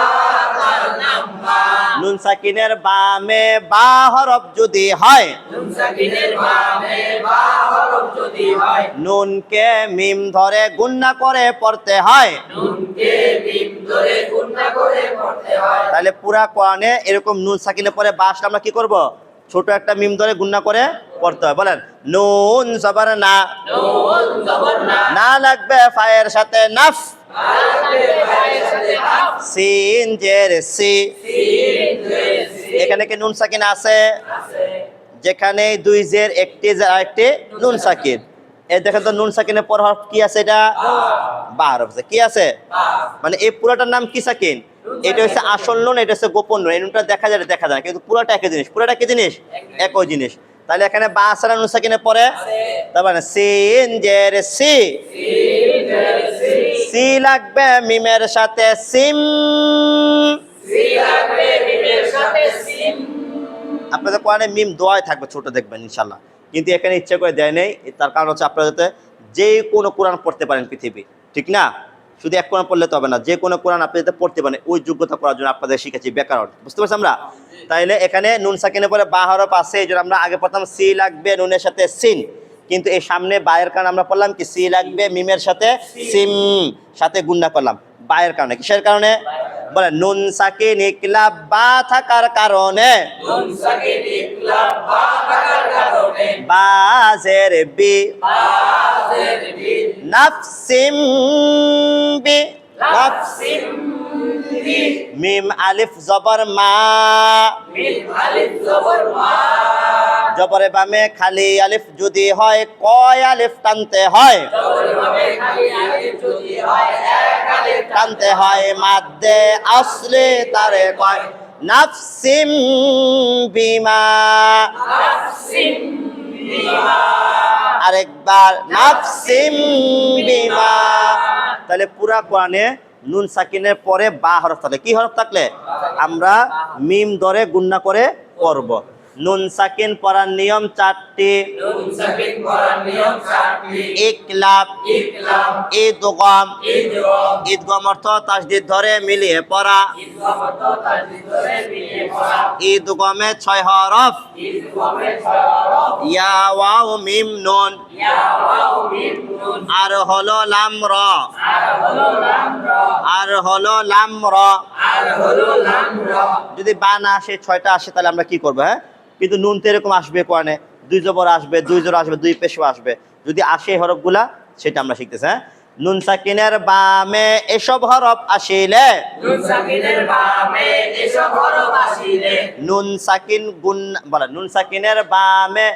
তার নাম বা। নুন সাকিনের বামে বা হরফ যদি হয়, নুন সাকিনের বামে বা হরফ যদি হয়, নুনকে মিম ধরে গুণনা করে পড়তে হয়। নুনকে মিম ধরে গুণনা করে পড়তে হয়। তাহলে পুরা কোরআনে এরকম নুন সাকিনের পরে বা আসলে আমরা কি করব? ছোট একটা মিম ধরে গুণনা করে পড়তে হয়। বলেন নুন জবর না, নুন জবর না, না লাগবে ফায়ের সাথে নাফ, লাগবে ফায়ের সাথে হাফ, সিন জের সি। সিন জের সি। এখানে কি নুন সাকিন আছে? আছে। যেখানে দুই জের একটি জের আরেকটি নুন সাকিন। এই দেখেন তো নুন সাকিনের পর হরফ কি আছে? এটা বা হরফ আছে। কি আছে? মানে এই পুরোটার নাম কি সাকিন? এটা হচ্ছে আসল নুন, এটা হচ্ছে গোপন নুন। এই নুনটা দেখা যায় দেখা যায় না, কিন্তু পুরোটা একই জিনিস। পুরোটা কি জিনিস? একই জিনিস। তাহলে এখানে বা আছে না নুন সাকিনের পরে? তার মানে সিন জের সি, সিন জের সি। সি লাগবে মিমের সাথে সিম। সি লাগবে মিমের সাথে সিম। আপনাদের কোরআনে মিম দোয়ায় থাকবে, ছোট দেখবেন ইনশাল্লাহ, কিন্তু এখানে ইচ্ছা করে দেয় নেই। তার কারণ হচ্ছে আপনারা যাতে যে কোনো কোরআন পড়তে পারেন পৃথিবী, ঠিক না? শুধু এক কোরআন পড়লে তো হবে না, যে কোনো কোরআন আপনি যাতে পড়তে পারেন ওই যোগ্যতা করার জন্য আপনাদের শিখেছি ব্যাকরণ। বুঝতে পারছি আমরা? তাইলে এখানে নুন সাকিনের পরে বা হরফ আছে, এই জন্য আমরা আগে পড়তাম সি লাগবে নুনের সাথে সিন, কিন্তু এই সামনে বায়ের কারণে আমরা পড়লাম কি সি লাগবে মিমের সাথে সিম, সাথে গুণনা করলাম বায়ের কারণে। কিসের কারণে? বলে নুন সাকিন ইকলাব বা থাকার কারণে, নুন সাকিন ইকলাব বা থাকার কারণে, বাজের বি, বাজের বি, নাফসিম বি, নাফসিম বি, মিম আলিফ জবর মা, মিম আলিফ জবর মা, জবরে বামে খালি আলিফ যদি হয় কয় আলিফ টানতে হয়, জবর ভাবে খালি আলিফ যদি হয় এক আলিফ টানতে হয় মাদ্দে আসলে তারে কয় নাফসিম বিমা। নাফসিম বিমা। আরেকবার নাফসিম বিমা। তাহলে পুরা কোরআনে নুন সাকিনের পরে বা হরফ থাকলে, কি হরফ থাকলে আমরা মিম ধরে গুণনা করে পড়ব। নুন সাকিন পড়ার নিয়ম 4টি। নুন সাকিন পড়ার নিয়ম 4টি। ইকলাব, ইকলাব, ইদগাম, ইদগাম, ইদগাম অর্থ তাসদীদ ধরে মিলিয়ে পড়া, ইদগাম অর্থ তাসদীদ ধরে মিলিয়ে পড়া। ইদগামে 6 হরফ, ইদগামে 6 হরফ, ইয়া ওয়াও মিম নুন, ইয়া ওয়াও মিম নুন, আর হলো লাম র, আর হলো লাম র, আর হলো লাম র। আর হলো লাম র। যদি বা না আসে 6টা আসে তাহলে আমরা কি করবো? হ্যাঁ, কিন্তু নুন তো এরকম আসবে কোরআনে, 2 জবর আসবে, 2 জোর আসবে, 2 পেশ আসবে। যদি আসে এই হরফগুলা সেটা আমরা শিখতেছি। হ্যাঁ, নুন সাকিনের বামে এসব হরফ আসিলে, নুন সাকিনের বামে এসব হরফ আসিলে, নুন সাকিন গুণ বলে নুন সাকিনের বামে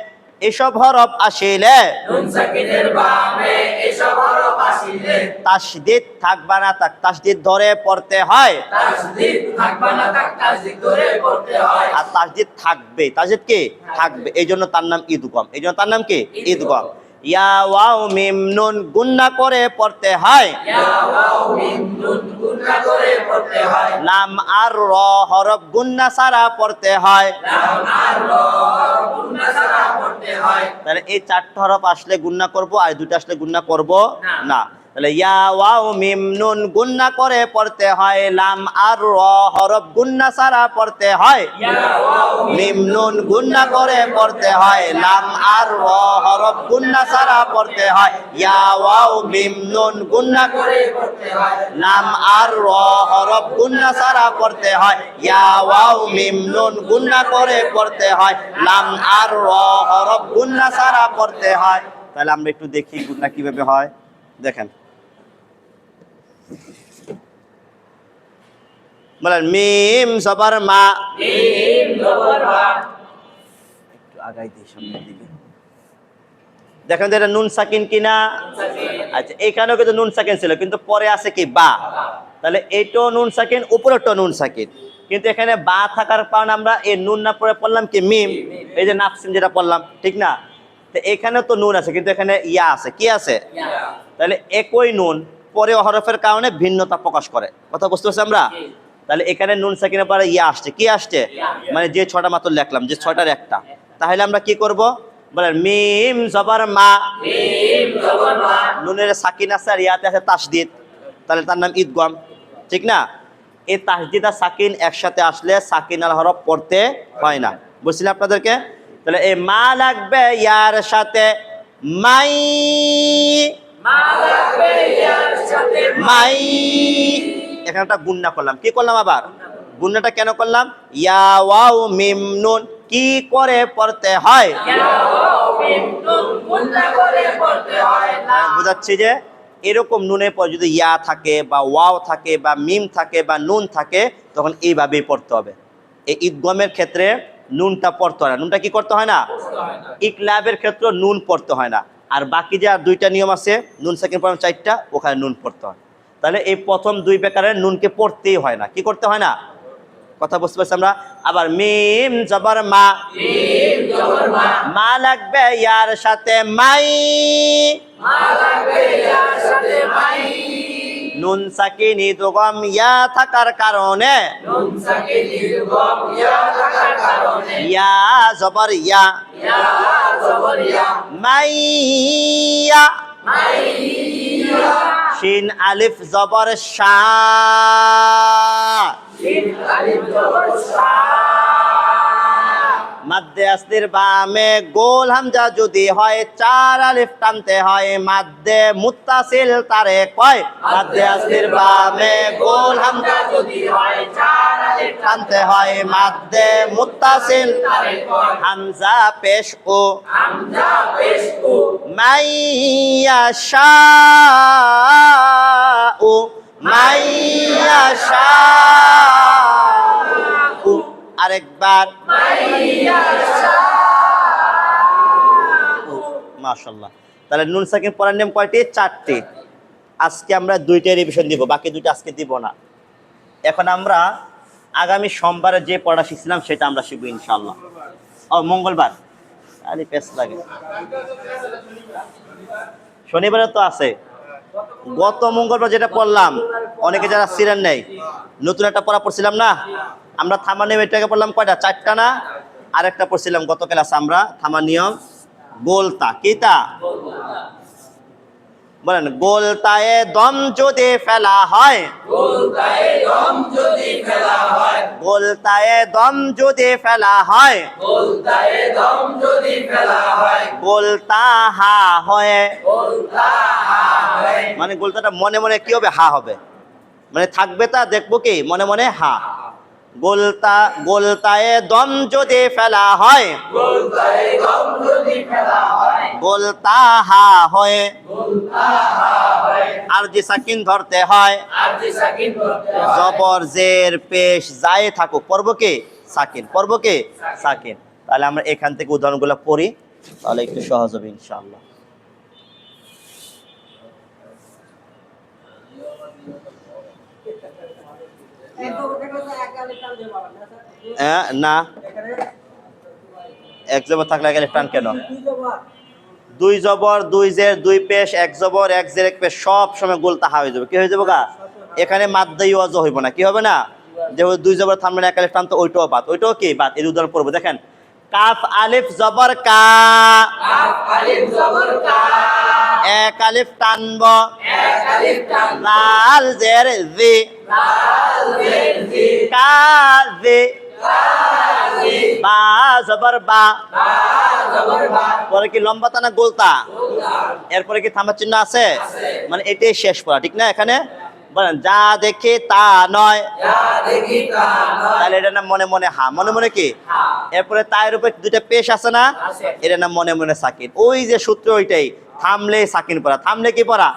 এসব হরফ আসিলে, নুন সাকিনের বামে এসব হরফ আসিলে, তাসদীদ থাকবা না থাক, তাসদীদ ধরে পড়তে হয়। তাসদীদ থাকবে না থাক, তাসদীদ ধরে পড়তে হয়। আর তাসদীদ থাকবে, তাসদীদ কি থাকবে, এই জন্য তার নাম ইদগাম। এই জন্য তার নাম কি ইদগাম। ইয়া ওয়াও মিম নুন গুণনা করে পড়তে হয়। ইয়া ওয়াও মিম নুন গুণনা করে পড়তে হয়। লাম আর র হরফ গুণনা ছাড়া পড়তে হয়। লাম আর র গুণনা ছাড়া পড়তে হয়। তাহলে এই 4টা হরফ আসলে গুণনা করব, আর 2টা আসলে গুণনা করব না। না। তাহলে ইয়া ওয়াও মিম নুন গুণনা করে পড়তে হয়, লাম আর র হরফ গুণনা ছাড়া পড়তে হয়। ইয়া ওয়াও মিম নুন গুণনা করে পড়তে হয়, লাম আর র হরফ গুণনা ছাড়া পড়তে হয়। ইয়া ওয়াও মিম নুন গুণনা করে পড়তে হয়। লাম আর র হরফ গুণনা ছাড়া পড়তে হয়। ইয়া ওয়াও মিম নুন গুণনা করে পড়তে হয়, লাম আর র হরফ গুণনা ছাড়া পড়তে হয়। তাহলে আমরা একটু দেখি গুণনা কিভাবে হয়। দেখেন, বলেন মিম জবর মা, মিম জবর মা। একটু আগাই দিই সামনের দিকে। দেখেন তো এটা নুন সাকিন কিনা? আচ্ছা, এইখানেও কিন্তু নুন সাকিন ছিল, কিন্তু পরে আছে কি বা। তাহলে এইটাও নুন সাকিন, উপরেরটাও নুন সাকিন, কিন্তু এখানে বা থাকার কারণে আমরা এই নুন না পরে পড়লাম কি মিম। এই যে নাফসিন যেটা পড়লাম, ঠিক না? তো এখানেও তো নুন আছে, কিন্তু এখানে ইয়া আছে। কি আছে? তাহলে একই নুন পরে হরফের কারণে ভিন্নতা প্রকাশ করে। কথা বুঝতে পারছি আমরা? তাহলে এখানে নুন সাকিনের পরে ইয়া আসছে। কি আসছে? মানে যে 6টা মাত্র লিখলাম, যে 6টার একটা। তাহলে আমরা কি করব? বলেন মিম জবর মা, মিম জবর মা। নুনের সাকিন আছে আর ইয়াতে আছে তাসদীদ, তাহলে তার নাম ইদগাম, ঠিক না? এই তাসদিদ আর সাকিন একসাথে আসলে সাকিন আল হরফ পড়তে হয় না। বুঝছিলেন আপনাদেরকে? তাহলে এই মা লাগবে ইয়ার সাথে, মাই মাই। এখানে একটা গুণনা করলাম, কি করলাম আবার? গুণনাটা কেন করলাম? ইয়া ওয়াও মিম নুন কি করে পড়তে হয়? বুঝাচ্ছি যে এরকম নুনের পর যদি ইয়া থাকে বা ওয়াও থাকে বা মিম থাকে বা নুন থাকে তখন এইভাবেই পড়তে হবে। এই ইদগমের ক্ষেত্রে নুনটা পড়তে হয় না। নুনটা কি করতে হয় না? ইকলাবের ক্ষেত্রে নুন পড়তে হয় না। আর বাকি যে আর দুইটা নিয়ম আছে, নুন সাকিন পড়ানো 4টা, ওখানে নুন পড়তে হয়। তাহলে এই প্রথম দুই প্রকারের নুনকে পড়তেই হয় না। কি করতে হয় না? কথা বুঝতে পারছি আমরা? আবার মিম জবর মা, মা লাগবে ইয়ার সাথে, মাই নুন সাকিন ইদগম ইয়া থাকার কারণে, ইয়া জবর ইয়া, মাইয়া শিন আলিফ জবর শা, মাদ্দে আসলির বামে গোল হামজা যদি হয় 4 আলিফ টানতে হয়। মাদ্দে মুত্তাসিল তারে কয়? মাদ্দে আসলির বামে গোল হামজা যদি হয় 4 আলিফ টানতে হয়। মাদ্দে মুত্তাসিল তারে কয়? হামজা পেশ ও, মাইয়া শা ও, মাইয়া শা ও। আরেকবার, মাশাআল্লাহ। তাহলে নুন সাকিন পড়ার নিয়ম কয়টি? 4টি। আজকে আমরা 2টা রিভিশন দিব, বাকি 2টা আজকে দিব না। এখন আমরা আগামী সোমবারে যে পড়া শিখছিলাম সেটা আমরা শিখবো ইনশাআল্লাহ। ও মঙ্গলবার, আরে পেস লাগে, শনিবারে তো আছে। গত মঙ্গলবার যেটা পড়লাম, অনেকে যারা ছিলেন নাই, নতুন একটা পড়া পড়ছিলাম না আমরা? থামার নিয়ম এটাকে পড়লাম কয়টা? 4টা না? আরেকটা পড়ছিলাম গত ক্লাসে আমরা, থামার নিয়ম গোলতা। কিতা বলেন? গোলতায়ে দম যদি ফেলা হয়, গোলতায়ে দম যদি ফেলা হয়, গোলতা হা হয়, মানে গোলতাটা মনে মনে কি হবে? হা হবে, মানে থাকবে তা দেখবো কি মনে মনে হা। গোলতায়ে দম যদি ফেলা হয়, গোলতা হা হয়। আর যে সাকিন ধরতে হয়, জবর জের পেশ যাই থাকুক পড়বো কি? সাকিন। পড়বো কি? সাকিন। তাহলে আমরা এখান থেকে উদাহরণগুলো পড়ি, তাহলে একটু সহজ হবে ইনশাআল্লাহ। না, এক জবর থাকলে এক আলিফ টান কেন? 2 জবর 2 জের 2 পেশ 1 জবর 1 জের 1 পেশ সব সময় গোলতা হা হয়ে যাবে। কি হয়ে যাবে গা? এখানে মাদ্দাই ওয়াজ হইব না। কি হবে না? যে 2 জবর থামলে এক আলিফ টান, তো ওইটাও বাদ। ওইটাও কি বাদ? এই উদাহরণ পড়বো, দেখেন। কাফ আলিফ জবর কা, এক আলিফ টানব, লাল জের জি, কাজি, বা জবর বা, পরে কি লম্বা টানা গোলতা? এরপরে কি থামার চিহ্ন আছে? মানে এটাই শেষ পড়া, ঠিক না? এখানে বলেন যা দেখি তা নয়, তাহলে এটা না মনে মনে হা। মনে মনে কি? এরপরে তার উপরে 2টা পেশ আছে না, এটা না মনে মনে সাকিন। ওই যে সূত্র ওইটাই, থামলে সাকিন পড়া, থামলে কি পড়া?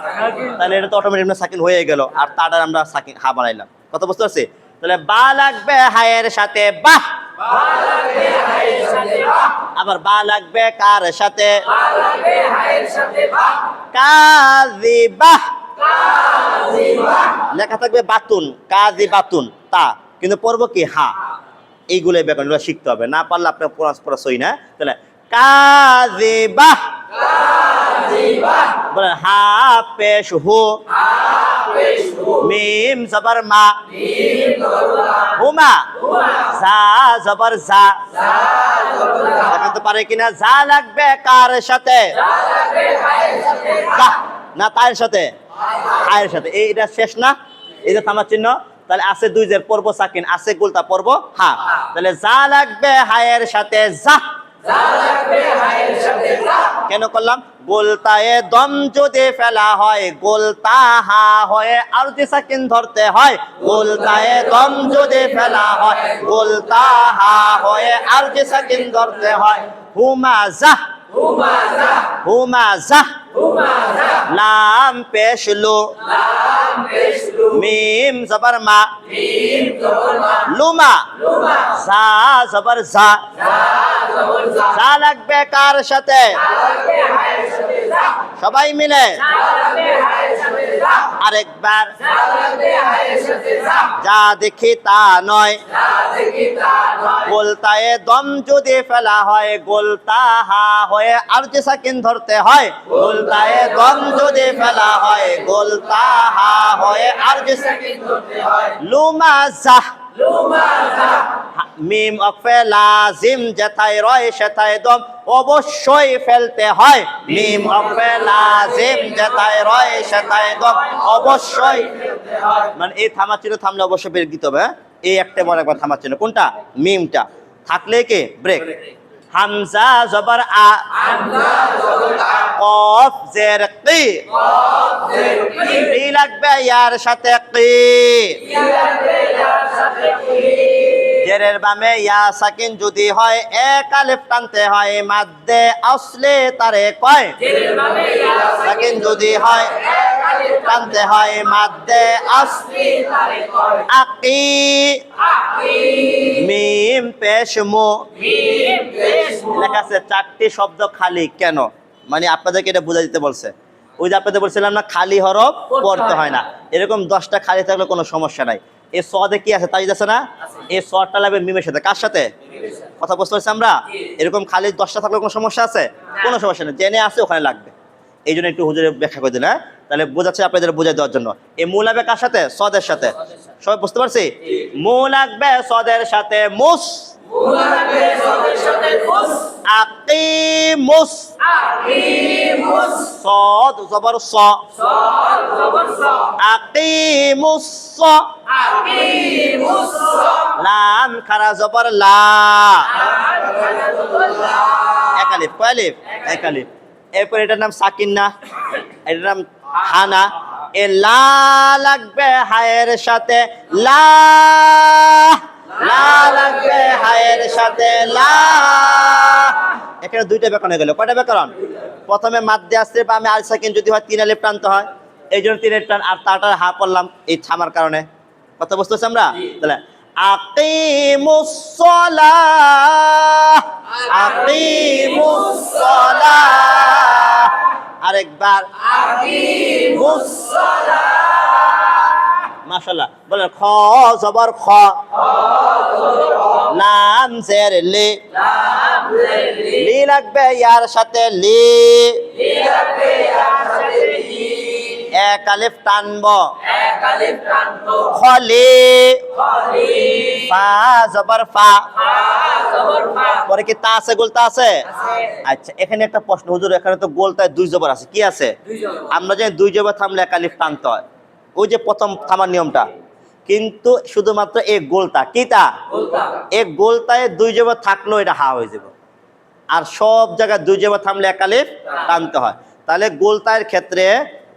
তাহলে এটা তো অটোমেটিক সাকিন হয়ে গেল, আর তার আমরা সাকিন হা বানাইলাম। কথা বুঝতে পারছি? তাহলে বা লাগবে হায়ের সাথে, বাহ। আবার বা লাগবে কার সাথে? কাযিবাহ। লেখা থাকবে বাতুন, কাযিবাতুন তা, কিন্তু পড়বো কি? হা। এইগুলো ব্যাকরণগুলো শিখতে হবে, না পারলে আপনার পড়া সই না। তাহলে কাযিবাহ, বলেন হা পেশ হু, মিম জবর মা, হুমা, জা জবর জা। এখন তো পারে কিনা? যা লাগবে কার সাথে? না তার সাথে, আয়ের সাথে। এইটা শেষ না? এই যে থামার চিহ্ন, তাহলে আছে দুই জের পড়বো সাকিন, আছে গোলতা পড়বো হা। তাহলে যা লাগবে হায়ের সাথে যা, যা লাগবে হায়ের সাথে যা। কেন করলাম? গোলতায়ে দম যদি ফেলা হয় গোলতা হা হয়ে আর যে সাকিন ধরতে হয়। গোলতায়ে দম যদি ফেলা হয় গোলতা হা হয়ে আর যে সাকিন ধরতে হয়। হুমা যা, হুমা যা, হুমা যা, হুমা যা। লাম পেশলু, লাম পেশ লু, মিম জবর মা, মিম জবর মা, লুমা, লুমা, যা জবর যা, যা জবর যা। যা লাগবে কার সাথে? যা লাগবে হায়ের সাথে যা, সবাই মিলে যা লাগবে হায়ের সাথে যা, আরেকবার। যা লাগবে হায়ের সাথে যা। যা দেখি তা নয়, যা দেখি তা নয়, গোলতায়ে দম যদি ফেলা হয় গোলতা হা হয়ে আর যে সাকিন ধরতে হয়। গোলতায়ে দম যদি ফেলা হয় গোলতা হা হয়ে আর যে সাকিন ধরতে হয়। লুমা যা, লুমা যা, মিম অফে লাজিম যেথায় রয় সেথায় দম অবশ্যই ফেলতে হয়। মিম অফে লাজিম যেথায় রয় সেথায় দম অবশ্যই, ফেলতে হয়। মানে এই থামা চিহ্ন থামলে অবশ্যই ব্রেক দিতে হবে। এই একটা বড় একবার থামা চিহ্ন কোনটা? মিমটা থাকলে কে ব্রেক। হামজা জবর আ, হামজা জবর আ, কফ জের কি, কফ জের কি, কি লাগবে ইয়ার সাথে কি, কি লাগবে ইয়ার সাথে কি। জেরের বামে ইয়া সাকিন যদি হয় এক আলিফ টানতে হয় মাদ্দে আসলে তারে কয়। জেরের বামে ইয়া সাকিন যদি হয় এক আলিফ টানতে হয় মাদ্দে আসলে কি তারে কয়। আকি, আকি, মিম পেশ মু, মিম পেশ মু। লেখা আছে চারটি শব্দ খালি। কেন? মানে আপনাদেরকে এটা বুঝা দিতে বলছে। ওই যে আপনাদের বলছিলাম না খালি হরফ পড়তে হয় না, এরকম 10টা খালি থাকলে কোনো সমস্যা নাই। এই সদে কি আছে? তাই আছে না? এই সদটা লাগবে মিমের সাথে। কার সাথে? কথা বুঝতে পারছি আমরা? এরকম খালি 10টা থাকলে কোনো সমস্যা আছে? কোনো সমস্যা নেই, জেনে আছে ওখানে লাগবে। এই জন্য একটু হুজুরে ব্যাখ্যা করে দিন। হ্যাঁ, তাহলে বোঝাচ্ছে আপনাদের বোঝাই দেওয়ার জন্য। এই মূল লাগবে কার সাথে? সদের সাথে। সবাই বুঝতে পারছি? মূল লাগবে সদের সাথে মুস, মু লাগবে সদের সাথে মুস, আকিমুস, আকিমুস, সদ জবর স, সদ জবর স, আকিমুস স, আকিমুস স, লাম খারা জবর লা, খারা জবর লা, এক আলিফ। কয় আলিফ? এক আলিফ। এরপর এটার নাম সাকিন না, এটার নাম হানা। এ লা লাগবে হায়ের সাথে লা, লা লাগবে হায়ের সাথে লা। এখানে দুইটা ব্যাকরণ হয়ে গেল। কয়টা ব্যাকরণ? প্রথমে মাদ্দে আসছে বা আমি আল সাকিন যদি হয় 3 আলিফ টানতে হয়, এই জন্য 3 আলিফ টান, আর তারটা হা পড়লাম এই থামার কারণে। কথা বুঝতে পারছি আমরা? তাহলে আকিমুস সালাহ, আকিমুস সালাহ, আরেকবার আকিমুস সালাহ। মাশাআল্লাহ বলেন। খ জবর খ, লাম জের লি, লাম জের লি, লি লাগবে ইয়ার সাথে লি, লি লাগবে ইয়ার সাথে লি, এক আলিফ টানব, এক আলিফ টানবো, খলি, খলি, ফা জবর ফা, ফা জবর ফা, পরে কি তা আছে? গোলতা আছে? আছে। আচ্ছা, এখানে একটা প্রশ্ন হুজুর, এখানে তো গোলতায় 2 জবর আছে, কি আছে? দুই জবর। আমরা জানি 2 জবর থামলে এক আলিফ টানতে হয়, ওই যে প্রথম থামার নিয়মটা। কিন্তু শুধুমাত্র এই গোলতা কিটা, গোলতা, এই গোলতায় 2 জবর থাকলেও এটা হা হয়ে যাবে। আর সব জায়গায় 2 জবর থামলে এক আলিফ টানতে হয়। তাহলে গোলতায়ের ক্ষেত্রে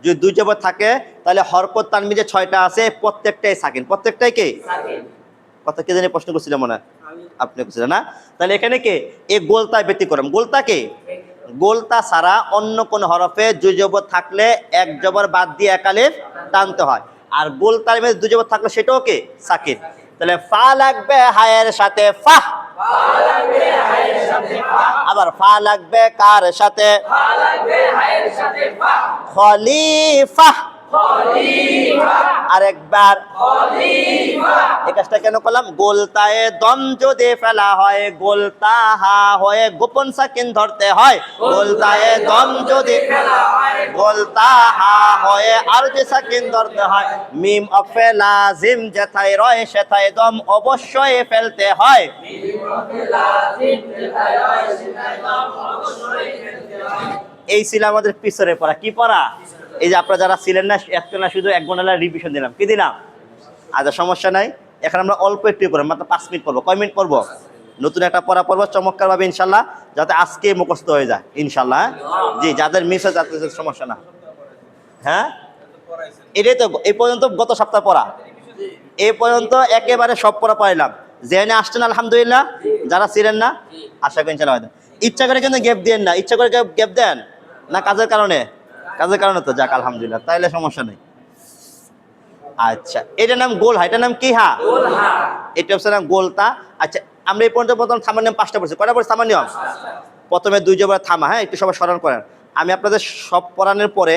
যদি 2 জবর থাকে তাহলে হরকত তানবীন যে 6টা আছে প্রত্যেকটাই সাকিন। প্রত্যেকটাই কি? সাকিন। কথা কে জানি প্রশ্ন করছিলেন মনে হয়? আপনি করছিলেন না? তাহলে এখানে কি এই গোলতায় ব্যতিক্রম। গোলতা কি? গোলতা ছাড়া অন্য কোন হরফে 2 জবর থাকলে 1 জবর বাদ দিয়ে এক আলিফ টানতে হয়। আর গোলতার মধ্যে 2 জবর থাকলে সেটাও কি সাকিন। তাহলে ফা লাগবে হায়ের সাথে ফা, ফা লাগবে হায়ের সাথে ফা, আবার ফা লাগবে কার সাথে? ফা লাগবে হায়ের সাথে ফা, খলিফা, খলিফা, আরেকবার। খলিফা, এই কাজটা কেন করলাম? গোলতায় দম যদি ফেলা হয় গোলতা হা হয়ে গোপন সাকিন ধরতে হয়। গোলতায় দম যদি ফেলা হয়, গোলতা হা হয়ে আর যে সাকিন ধরতে হয়। মিম অফে লাজিম যেথায় রয় সেথায় দম অবশ্যই ফেলতে হয়। লাজিম যেটাই হয় সেটাই নাম অবশ্যই ফেলতে হয়। এই ছিল আমাদের পিছনে পড়া। কি পড়া? এই যে আপনারা যারা ছিলেন না, একটা না শুধু 1 ঘন্টা রিভিশন দিলাম। কি দিলাম? আচ্ছা সমস্যা নাই, এখন আমরা অল্প একটু পড়বো, মাত্র 5 মিনিট পড়বো। কয় মিনিট পড়বো? নতুন একটা পড়া পড়বো চমৎকার ভাবে ইনশাল্লাহ, যাতে আজকে মুখস্থ হয়ে যায় ইনশাল্লাহ। জি, যাদের মিস হয় যাদের সমস্যা না। হ্যাঁ, এটাই তো এই পর্যন্ত গত সপ্তাহ পড়া, এই পর্যন্ত একেবারে সব পড়া পাইলাম। জেনে আসছেন আলহামদুলিল্লাহ, যারা ছিলেন না আশা করি ইনশাল্লাহ হয়তো। ইচ্ছা করে কিন্তু গ্যাপ দেন না, ইচ্ছা করে গ্যাপ দেন না কাজের কারণে? কাজের কারণে তো যাক আলহামদুলিল্লাহ, তাইলে সমস্যা নেই। আচ্ছা, এটার নাম গোল হা, এটার নাম কি হা? এটা হচ্ছে নাম গোলতা। আচ্ছা, আমরা এই পর্যন্ত প্রথম থামার নিয়ম 5টা পড়ছি। কয়টা পড়ছি থামার নিয়ম? প্রথমে 2 জবর থামা। হ্যাঁ, একটু সবাই স্মরণ করেন। আমি আপনাদের সব পড়ানোর পরে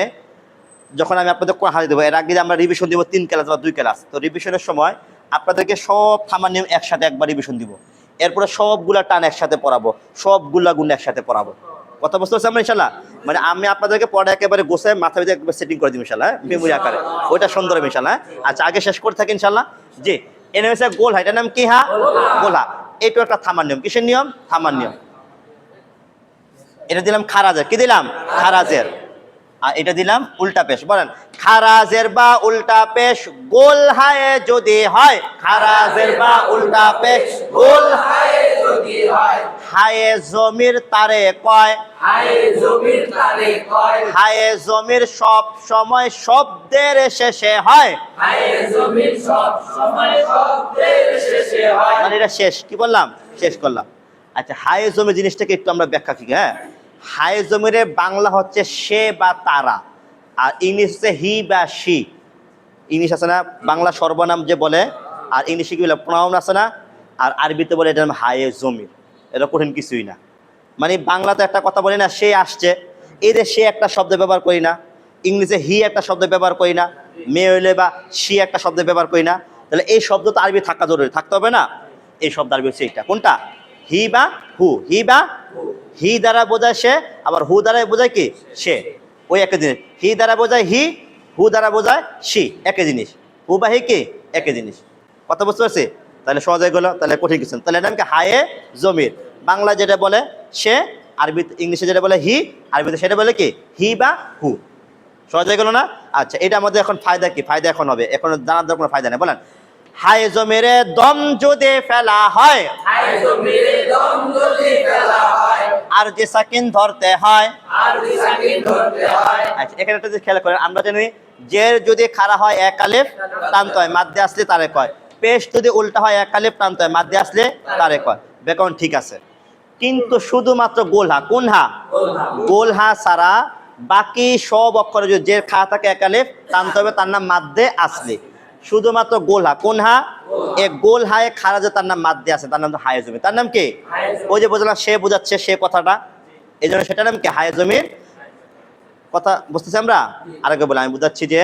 যখন আমি আপনাদের কোরআন হাদিস দেবো, এর আগে আমরা রিভিশন দিব 3 ক্লাস বা 2 ক্লাস। তো রিভিশনের সময় আপনাদেরকে সব থামার নিয়ম একসাথে একবার রিভিশন দিব, এরপরে সবগুলা টান একসাথে পড়াবো, সবগুলা গুণ একসাথে পড়াবো। কথা বুঝতে পারছি আমরা ইনশাল্লাহ? মানে আমি আপনাদেরকে পড়া একেবারে গোছায় মাথা ভিতরে একবার সেটিং করে দিব ইনশাল্লাহ, মেমোরি আকারে, ওইটা সুন্দর হবে ইনশাল্লাহ। আচ্ছা, আগে শেষ করে থাকি ইনশাল্লাহ। জি, এনে হচ্ছে গোল হা, এটার নাম কি হা? গোল হা। এইটা একটা থামার নিয়ম। কিসের নিয়ম? থামার নিয়ম। এটা দিলাম খারাজের, কি দিলাম? খারাজের। আর এটা দিলাম উল্টা পেশ। বলেন, খারাজের বা উল্টা পেশ গোল হায়ে যদি হয়, খারাজের বা উল্টা পেশ গোল হায় যদি হয়, হায়ে জমির তারে কয়, হায় জমির তারে কয়, হায়ে জমির সব সময় শব্দের শেষে হয়। হায় জমির সব সময় শব্দের শেষে হয়। মানে এটা শেষ, কি বললাম? শেষ করলাম। আচ্ছা, হায়ে জমির জিনিসটাকে একটু আমরা ব্যাখ্যা কি। হ্যাঁ, হায়ে জমিরে বাংলা হচ্ছে সে বা তারা, আর ইংলিশ হচ্ছে হি বা শি। ইংলিশ আছে না বাংলা সর্বনাম যে বলে, আর ইংলিশে কি বলে প্রনাউন আছে না, আর আরবিতে বলে এটা হায়ে জমির। এটা কঠিন কিছুই না। মানে বাংলাতে একটা কথা বলি না, সে আসছে, এদের সে একটা শব্দ ব্যবহার করি না, ইংলিশে হি একটা শব্দ ব্যবহার করি না, মেয়ে হইলে বা সি একটা শব্দ ব্যবহার করি না, তাহলে এই শব্দ তো আরবি থাকা জরুরি, থাকতে হবে না? এই শব্দ আরবি হচ্ছে এইটা, কোনটা? হি বা হু। হি বা হি দ্বারা বোঝায় সে, আবার হু দ্বারা বোঝায় কি? সে। ওই একই জিনিস। হি দ্বারা বোঝায় হি, হু দ্বারা বোঝায় সি, একই জিনিস। হু বা হি কি? একই জিনিস। কথা বুঝতে পারছি? তাহলে সহজ হয়ে গেল, তাহলে কঠিন কিছু না। তাহলে এটা কি হায়ে জমির। বাংলা যেটা বলে সে, আরবি ইংলিশে যেটা বলে হি, আরবিতে সেটা বলে কি? হি বা হু। সহজ হয়ে গেল না? আচ্ছা, এটা আমাদের এখন ফায়দা কি? ফায়দা এখন হবে, এখন জানার দরকার কোনো ফায়দা নেই। বলেন, হায়ে জমিরে দম যদি ফেলা হয়, হায় জমিরে দম যদি ফেলা হয়, আর যে সাকিন ধরতে হয়। আর যে সাকিন ধরতে হয়। আচ্ছা, এখানে একটা যে খেয়াল করেন, আমরা জানি জের যদি খাড়া হয় এক আলিফ টানতে হয়, মাধ্যে আসলে তারে কয়। পেশ যদি উল্টা হয় এক আলিফ টানতে হয়, মাধ্যে আসলে তারে কয়। ব্যাকরণ ঠিক আছে, কিন্তু শুধুমাত্র গোল হা, কোন হা? গোল হা ছাড়া বাকি সব অক্ষরে যদি জের খা থাকে এক আলিফ টানতে হবে, তার নাম মাধ্যে আসলে। শুধুমাত্র গোল হা, কোন হা? এ গোল হায়ে খাড়া যে তার নাম মাধ্যে আছে, তার নাম তো হায়ে জমি। তার নাম কি? ওই যে বুঝলাম সে বোঝাচ্ছে সে কথাটা, এই জন্য সেটার নাম কি? হায়ে জমির। কথা বুঝতেছি আমরা? আরেকবার বলে আমি বুঝাচ্ছি যে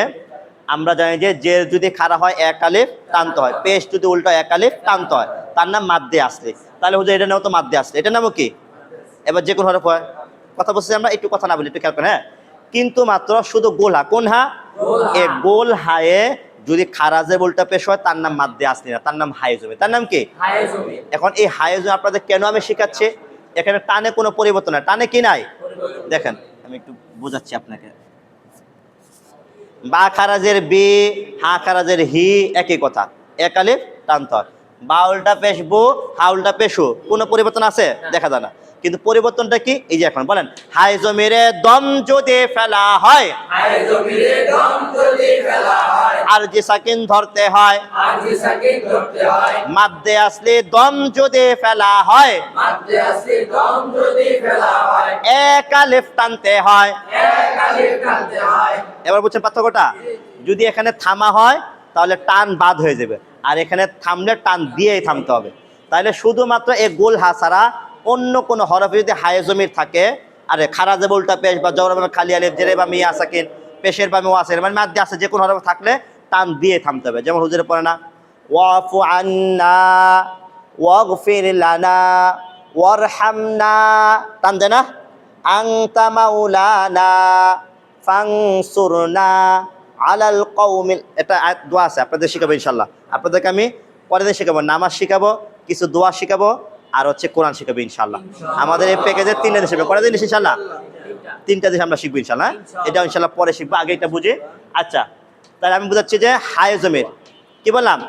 আমরা জানি যে জের যদি খাড়া হয় এক আলিফ টানতে হয়, পেশ যদি উল্টো এক আলিফ টানতে হয়, তার নাম মাধ্যে আসলে। তাহলে হুজুর এটা নাম তো মাধ্যে আসলে, এটা নামও কি? এবার যে কোন হরফ হয়। কথা বুঝতেছি আমরা? একটু কথা না বলি, একটু খেয়াল করেন। হ্যাঁ, কিন্তু মাত্র শুধু গোল হা, কোন হা? এ গোল হায়ে যদি খারাজে উল্টা পেশ হয়, তার নাম মাধ্যে আসলে না, তার নাম হায়ে জমি। তার নাম কি? হায় জমির। এখন এই হায়ে জমি আপনাদের কেন আমি শেখাচ্ছি? এখানে টানে কোনো পরিবর্তন নাই। টানে কি নাই? দেখেন আমি একটু বোঝাচ্ছি আপনাকে। বা খারাজের বি, হা খারাজের হি, একই কথা, এক আলিফ টানতে হয়। বা উল্টা পেশ বু, হা উল্টা পেশু, কোনো পরিবর্তন আছে? দেখা যায় না। কিন্তু পরিবর্তনটা কি? এই যে এখন বলেন, হাই জমিরে দম যদি ফেলা হয়, হায় জমিরে দম যদি ফেলা হয়, আর যে সাকিন ধরতে হয়, আর যে সাকিন ধরতে হয়। মাধ্যে আসলে দম যদি ফেলা হয়, মাধ্যে আসলে দম যদি ফেলা হয়, এক আলিফ টানতে হয়। এক আলিফ টানতে হয়। এবার বুঝছেন পার্থক্যটা? যদি এখানে থামা হয় তাহলে টান বাদ হয়ে যাবে, আর এখানে থামলে টান দিয়েই থামতে হবে। তাহলে শুধুমাত্র এই গোল হা ছাড়া অন্য কোনো হরফে যদি হায়ে জমির থাকে, আরে খারাজে উল্টা পেশ বা জবর বা খালি আলিফ, জেরে বা মিয়া সাকিন, পেশের বা ওয়াসের মানে মাধ্যে আছে, যে কোনো হরফে থাকলে টান দিয়ে থামতে হবে। যেমন হুজুরে পড়ে না, ওয়াফু আন্না ওয়াগফির লানা ওয়ারহামনা, টান দেয় না? আনতা মাওলানা ফাংসুরনা আলাল কওমিল। এটা দোয়া আছে, আপনাদের শিখাবো ইনশাল্লাহ। আপনাদেরকে আমি পরে দিন শিখাবো, নামাজ শিখাবো, কিছু দোয়া শিখাবো, আর হচ্ছে কোরআন শিখাবো ইনশাল্লাহ। আমাদের এই প্যাকেজে 3টা দিন শিখবে, পরে দিন ইনশাল্লাহ 3টা দিন আমরা শিখবো ইনশাল্লাহ। এটা ইনশাল্লাহ পরে শিখবো, আগে এটা বুঝে। আচ্ছা, তাহলে আমি বুঝাচ্ছি যে হায়ে জমির কি বললাম?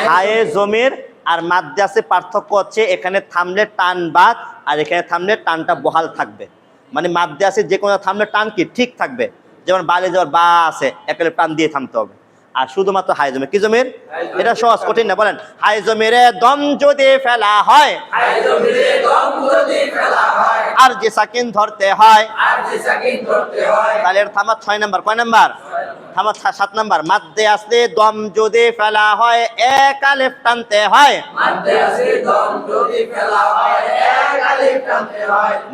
হায়ে জমির আর মাদ্দে আছে, পার্থক্য হচ্ছে এখানে থামলে টান বাদ আর এখানে থামলে টানটা বহাল থাকবে। মানে মাদ্দে আছে যে কোনো থামলে টান কি ঠিক থাকবে, যেমন বালে যাওয়ার বা আছে একেবারে টান দিয়ে থামতে হবে। আর শুধুমাত্র হাই জমির, কি জমির? এটা সহজ, কঠিন না। বলেন, হাই জমিরে দম যদি ফেলা হয়, আর যে সাকিন ধরতে হয়, তাহলে এর থামা 6 নাম্বার। কয় নাম্বার? থামা 7 নাম্বার। মাদ্দে আসলে দম যদি ফেলা হয় এক আলিফ টানতে হয়,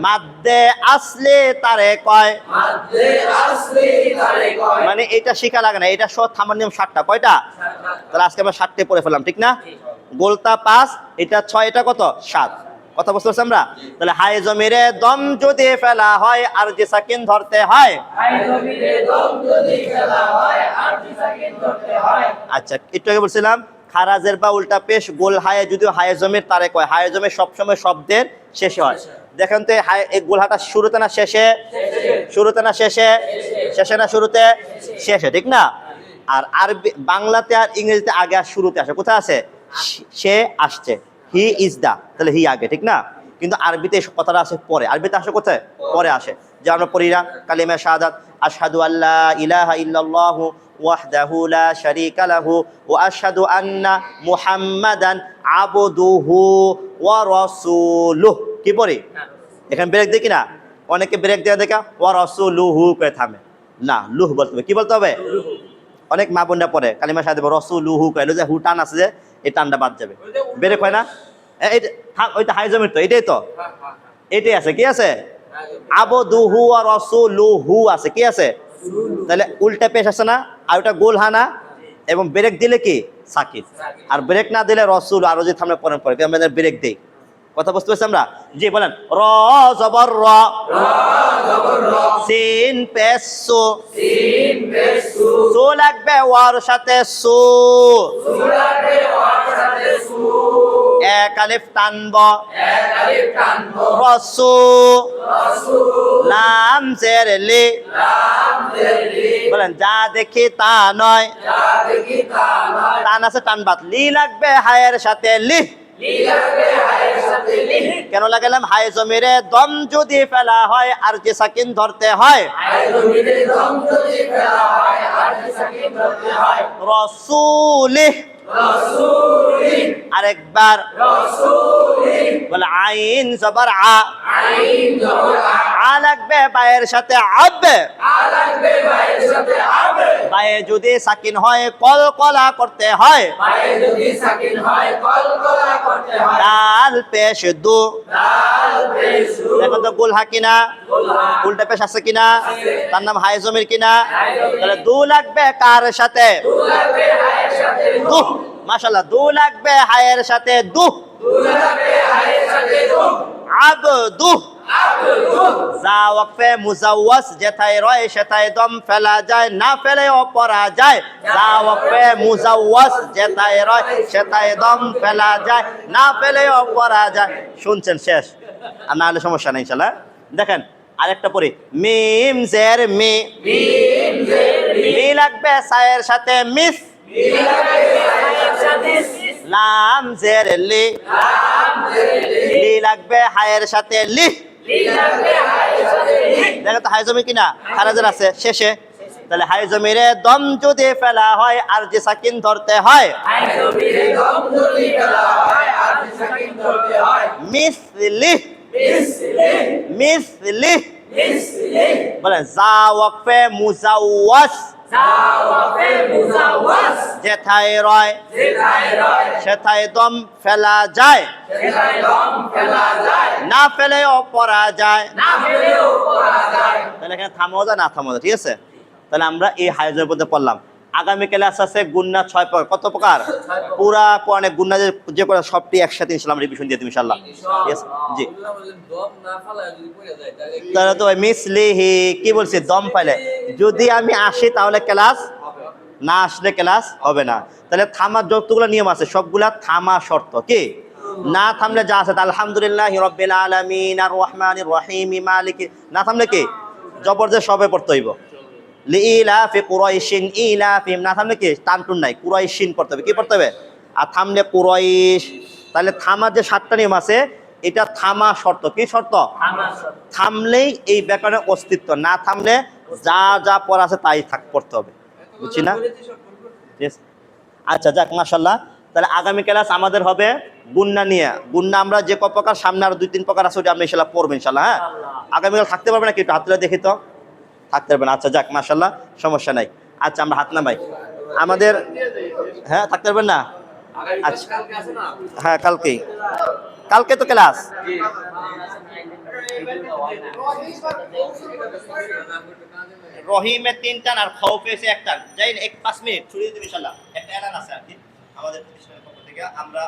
মাদ্দে আসলে তারে কয়। মানে এটা শিখা লাগে না, এটা সব থামার নিয়ম 7টা। কয়টা? তাহলে আজকে আমরা 7টে পড়ে ফেললাম, ঠিক না? গোলতা 5, এটা 6, এটা কত? 7। কথা বুঝতে পারছি আমরা? তাহলে হাই জমিরে দম যদি ফেলা হয় আর যে সাকিন ধরতে হয়। আচ্ছা, একটু আগে বলছিলাম খারাজের বা উল্টা পেশ গোল হায়ে যদিও হায়ে জমির তারে কয়। হায়ে জমির সবসময় শব্দের শেষে হয়। দেখেন তো এই গোল হাটা শুরুতে না শেষে? শুরুতে না শেষে? শেষে না শুরুতে? শেষে, ঠিক না? আর আরবি বাংলাতে আর ইংরেজিতে আগে আর শুরুতে আসে। কোথায় আছে? সে আসছে, হি ইজ দা, তাহলে হি আগে, ঠিক না? কিন্তু আরবিতে এই কথাটা আসে পরে। আরবিতে আসে কোথায়? পরে আসে। যে আমরা পড়ি না কালিমা শাহাদাত, আশহাদু আল্লা ইলাহা ইল্লাল্লাহু ওয়াহদাহু লা শারীকা লাহু ওয়া আশহাদু আন্না মুহাম্মাদান আবদুহু ওয়া রাসূলুহু। কি পড়ি? এখানে ব্রেক দেখি না, অনেকে ব্রেক দেওয়া দেখা ওয়া রাসূলুহু করে থামে। না, লুহ বলতে হবে। কি বলতে হবে? অনেক মা বোনরা পড়ে কালিমা শাহাদাত রাসূলুহু কইলো যে হু টান আছে, যে এই টানটা বাদ যাবে, ব্রেক হয় না। ওইটা হাই জমির তো, এটাই তো, এটাই আছে। কি আছে? আবদুহু ওয়া রাসূলুহু আছে। কি আছে? তাহলে উল্টা পেশ আছে না, আর ওটা গোল হানা, এবং ব্রেক দিলে কি? সাকিন। আর ব্রেক না দিলে রসুল, আর যদি থামলে পরে পরে আমরা ব্রেক দেই। কথা বুঝতে পারছি আমরা? জি বলেন, র জবর র, সিন পেশ সু, সু লাগবে ওয়ার সাথে সু, এক আলিফ টানব, রসু, লাম জের লি, বলেন যা দেখি তা নয়, টান আছে টান বাদ, লি লাগবে হায়ের সাথে লি। কেন লাগালাম? হাই জমিরে দম যদি ফেলা হয় আর যে সাকিন ধরতে হয়, রসুলিহ। আরেকবার বলে আইন জবর আ, আ লাগবে বায়ের সাথে আব, বায়ে যদি সাকিন হয় কল কলা করতে হয়, ডাল পেশ দু। দেখো তো গোল হা কিনা, উল্টা পেশ আছে কিনা, তার নাম হাই জমির কিনা। তাহলে দু লাগবে কার সাথে? দু। মাশাআল্লাহ, দু লাগবে হায়ের সাথে দু। আবদু, যা ওয়াকফে মুজাওয়াজ, যেথায় রয় সেথায় দম ফেলা যায়, না ফেলেও পড়া যায়। যা ওয়াকফে মুজাওয়াজ, যেথায় রয় সেথায় দম ফেলা যায়, না ফেলেও পড়া যায়। শুনছেন? শেষ? আর না হলে সমস্যা নেই ইনশাআল্লাহ। দেখেন আরেকটা পড়ি, মিম জের মি, মি লাগবে সায়ের সাথে মিস, লাম জের লি, লি লাগবে হায়ের সাথে লি। দেখো তো হাই জমি কিনা, খারাজের আছে শেষে। তাহলে হাই জমিরে দম যদি ফেলা হয় আর যে সাকিন ধরতে হয়, মিসলি, মিসলি। বলেন যা ওয়াকফে মুজাওয়াজ, যেথায় রয় সেথায় দম ফেলা যায়, না ফেলেও পড়া যায়। তাহলে এখানে থামাও যায়, না থামাও যায়, ঠিক আছে? তাহলে আমরা এই হাইজের মধ্যে পড়লাম। আগামী ক্লাস আছে গুন্না 6 প্রকার। কত প্রকার? পুরা কোরআনে গুন্না যে করে সবটি একসাথে ইনশাআল্লাহ রিভিশন দিয়ে দিই ইনশাআল্লাহ। ইয়েস, জি। তাহলে তো মিসলিহি কি বলছি? দম পাইলে যদি আমি আসি তাহলে ক্লাস, না আসলে ক্লাস হবে না। তাহলে থামার যতগুলো নিয়ম আছে সবগুলা থামা শর্ত। কি? না থামলে যা আছে আলহামদুলিল্লাহি রাব্বিল আলামিন আর রহমানির রহিম মালিক, না থামলে কি? জবরদস্ত সবে পড়তে হইব। লিইলাফি কুরাইশিন ইলাফিহিম, না থামলে কি টানটুন নাই, কুরাইশিন পড়তে হবে, কি পড়তে হবে? আর থামলে কুরাইশ। তাহলে থামার যে 7টা নিয়ম আছে, এটা থামা শর্ত। কি শর্ত? থামলেই এই ব্যাকরণের অস্তিত্ব, না থামলে যা যা পড়া আছে তাই পড়তে হবে। বুঝছি না? Yes. আচ্ছা যাক, মাশাআল্লাহ। তাহলে আগামী ক্লাস আমাদের হবে গুন্না নিয়ে। গুন্না আমরা যে ক প্রকার, সামনে আরো 2-3 প্রকার আছে, ওটা আমরা ইনশাআল্লাহ পড়বো ইনশাআল্লাহ। হ্যাঁ, আগামীকাল থাকতে পারবে না কি? একটু হাত তুলে দেখি তো। থাকতে পারবে না? আচ্ছা যাক, মাশাআল্লাহ, সমস্যা নাই। আচ্ছা আমরা হাত নামাই। আমাদের, হ্যাঁ থাকতে পারবেন না? আচ্ছা হ্যাঁ, কালকে তো ক্লাস। রহিমে 3 টান আর খৌফে 1 টান। যাই 5 মিনিট ছুটি দিতে ইনশাআল্লাহ। একটা এলান আছে আর কি আমাদের প্রতিষ্ঠানের পক্ষ থেকে। আমরা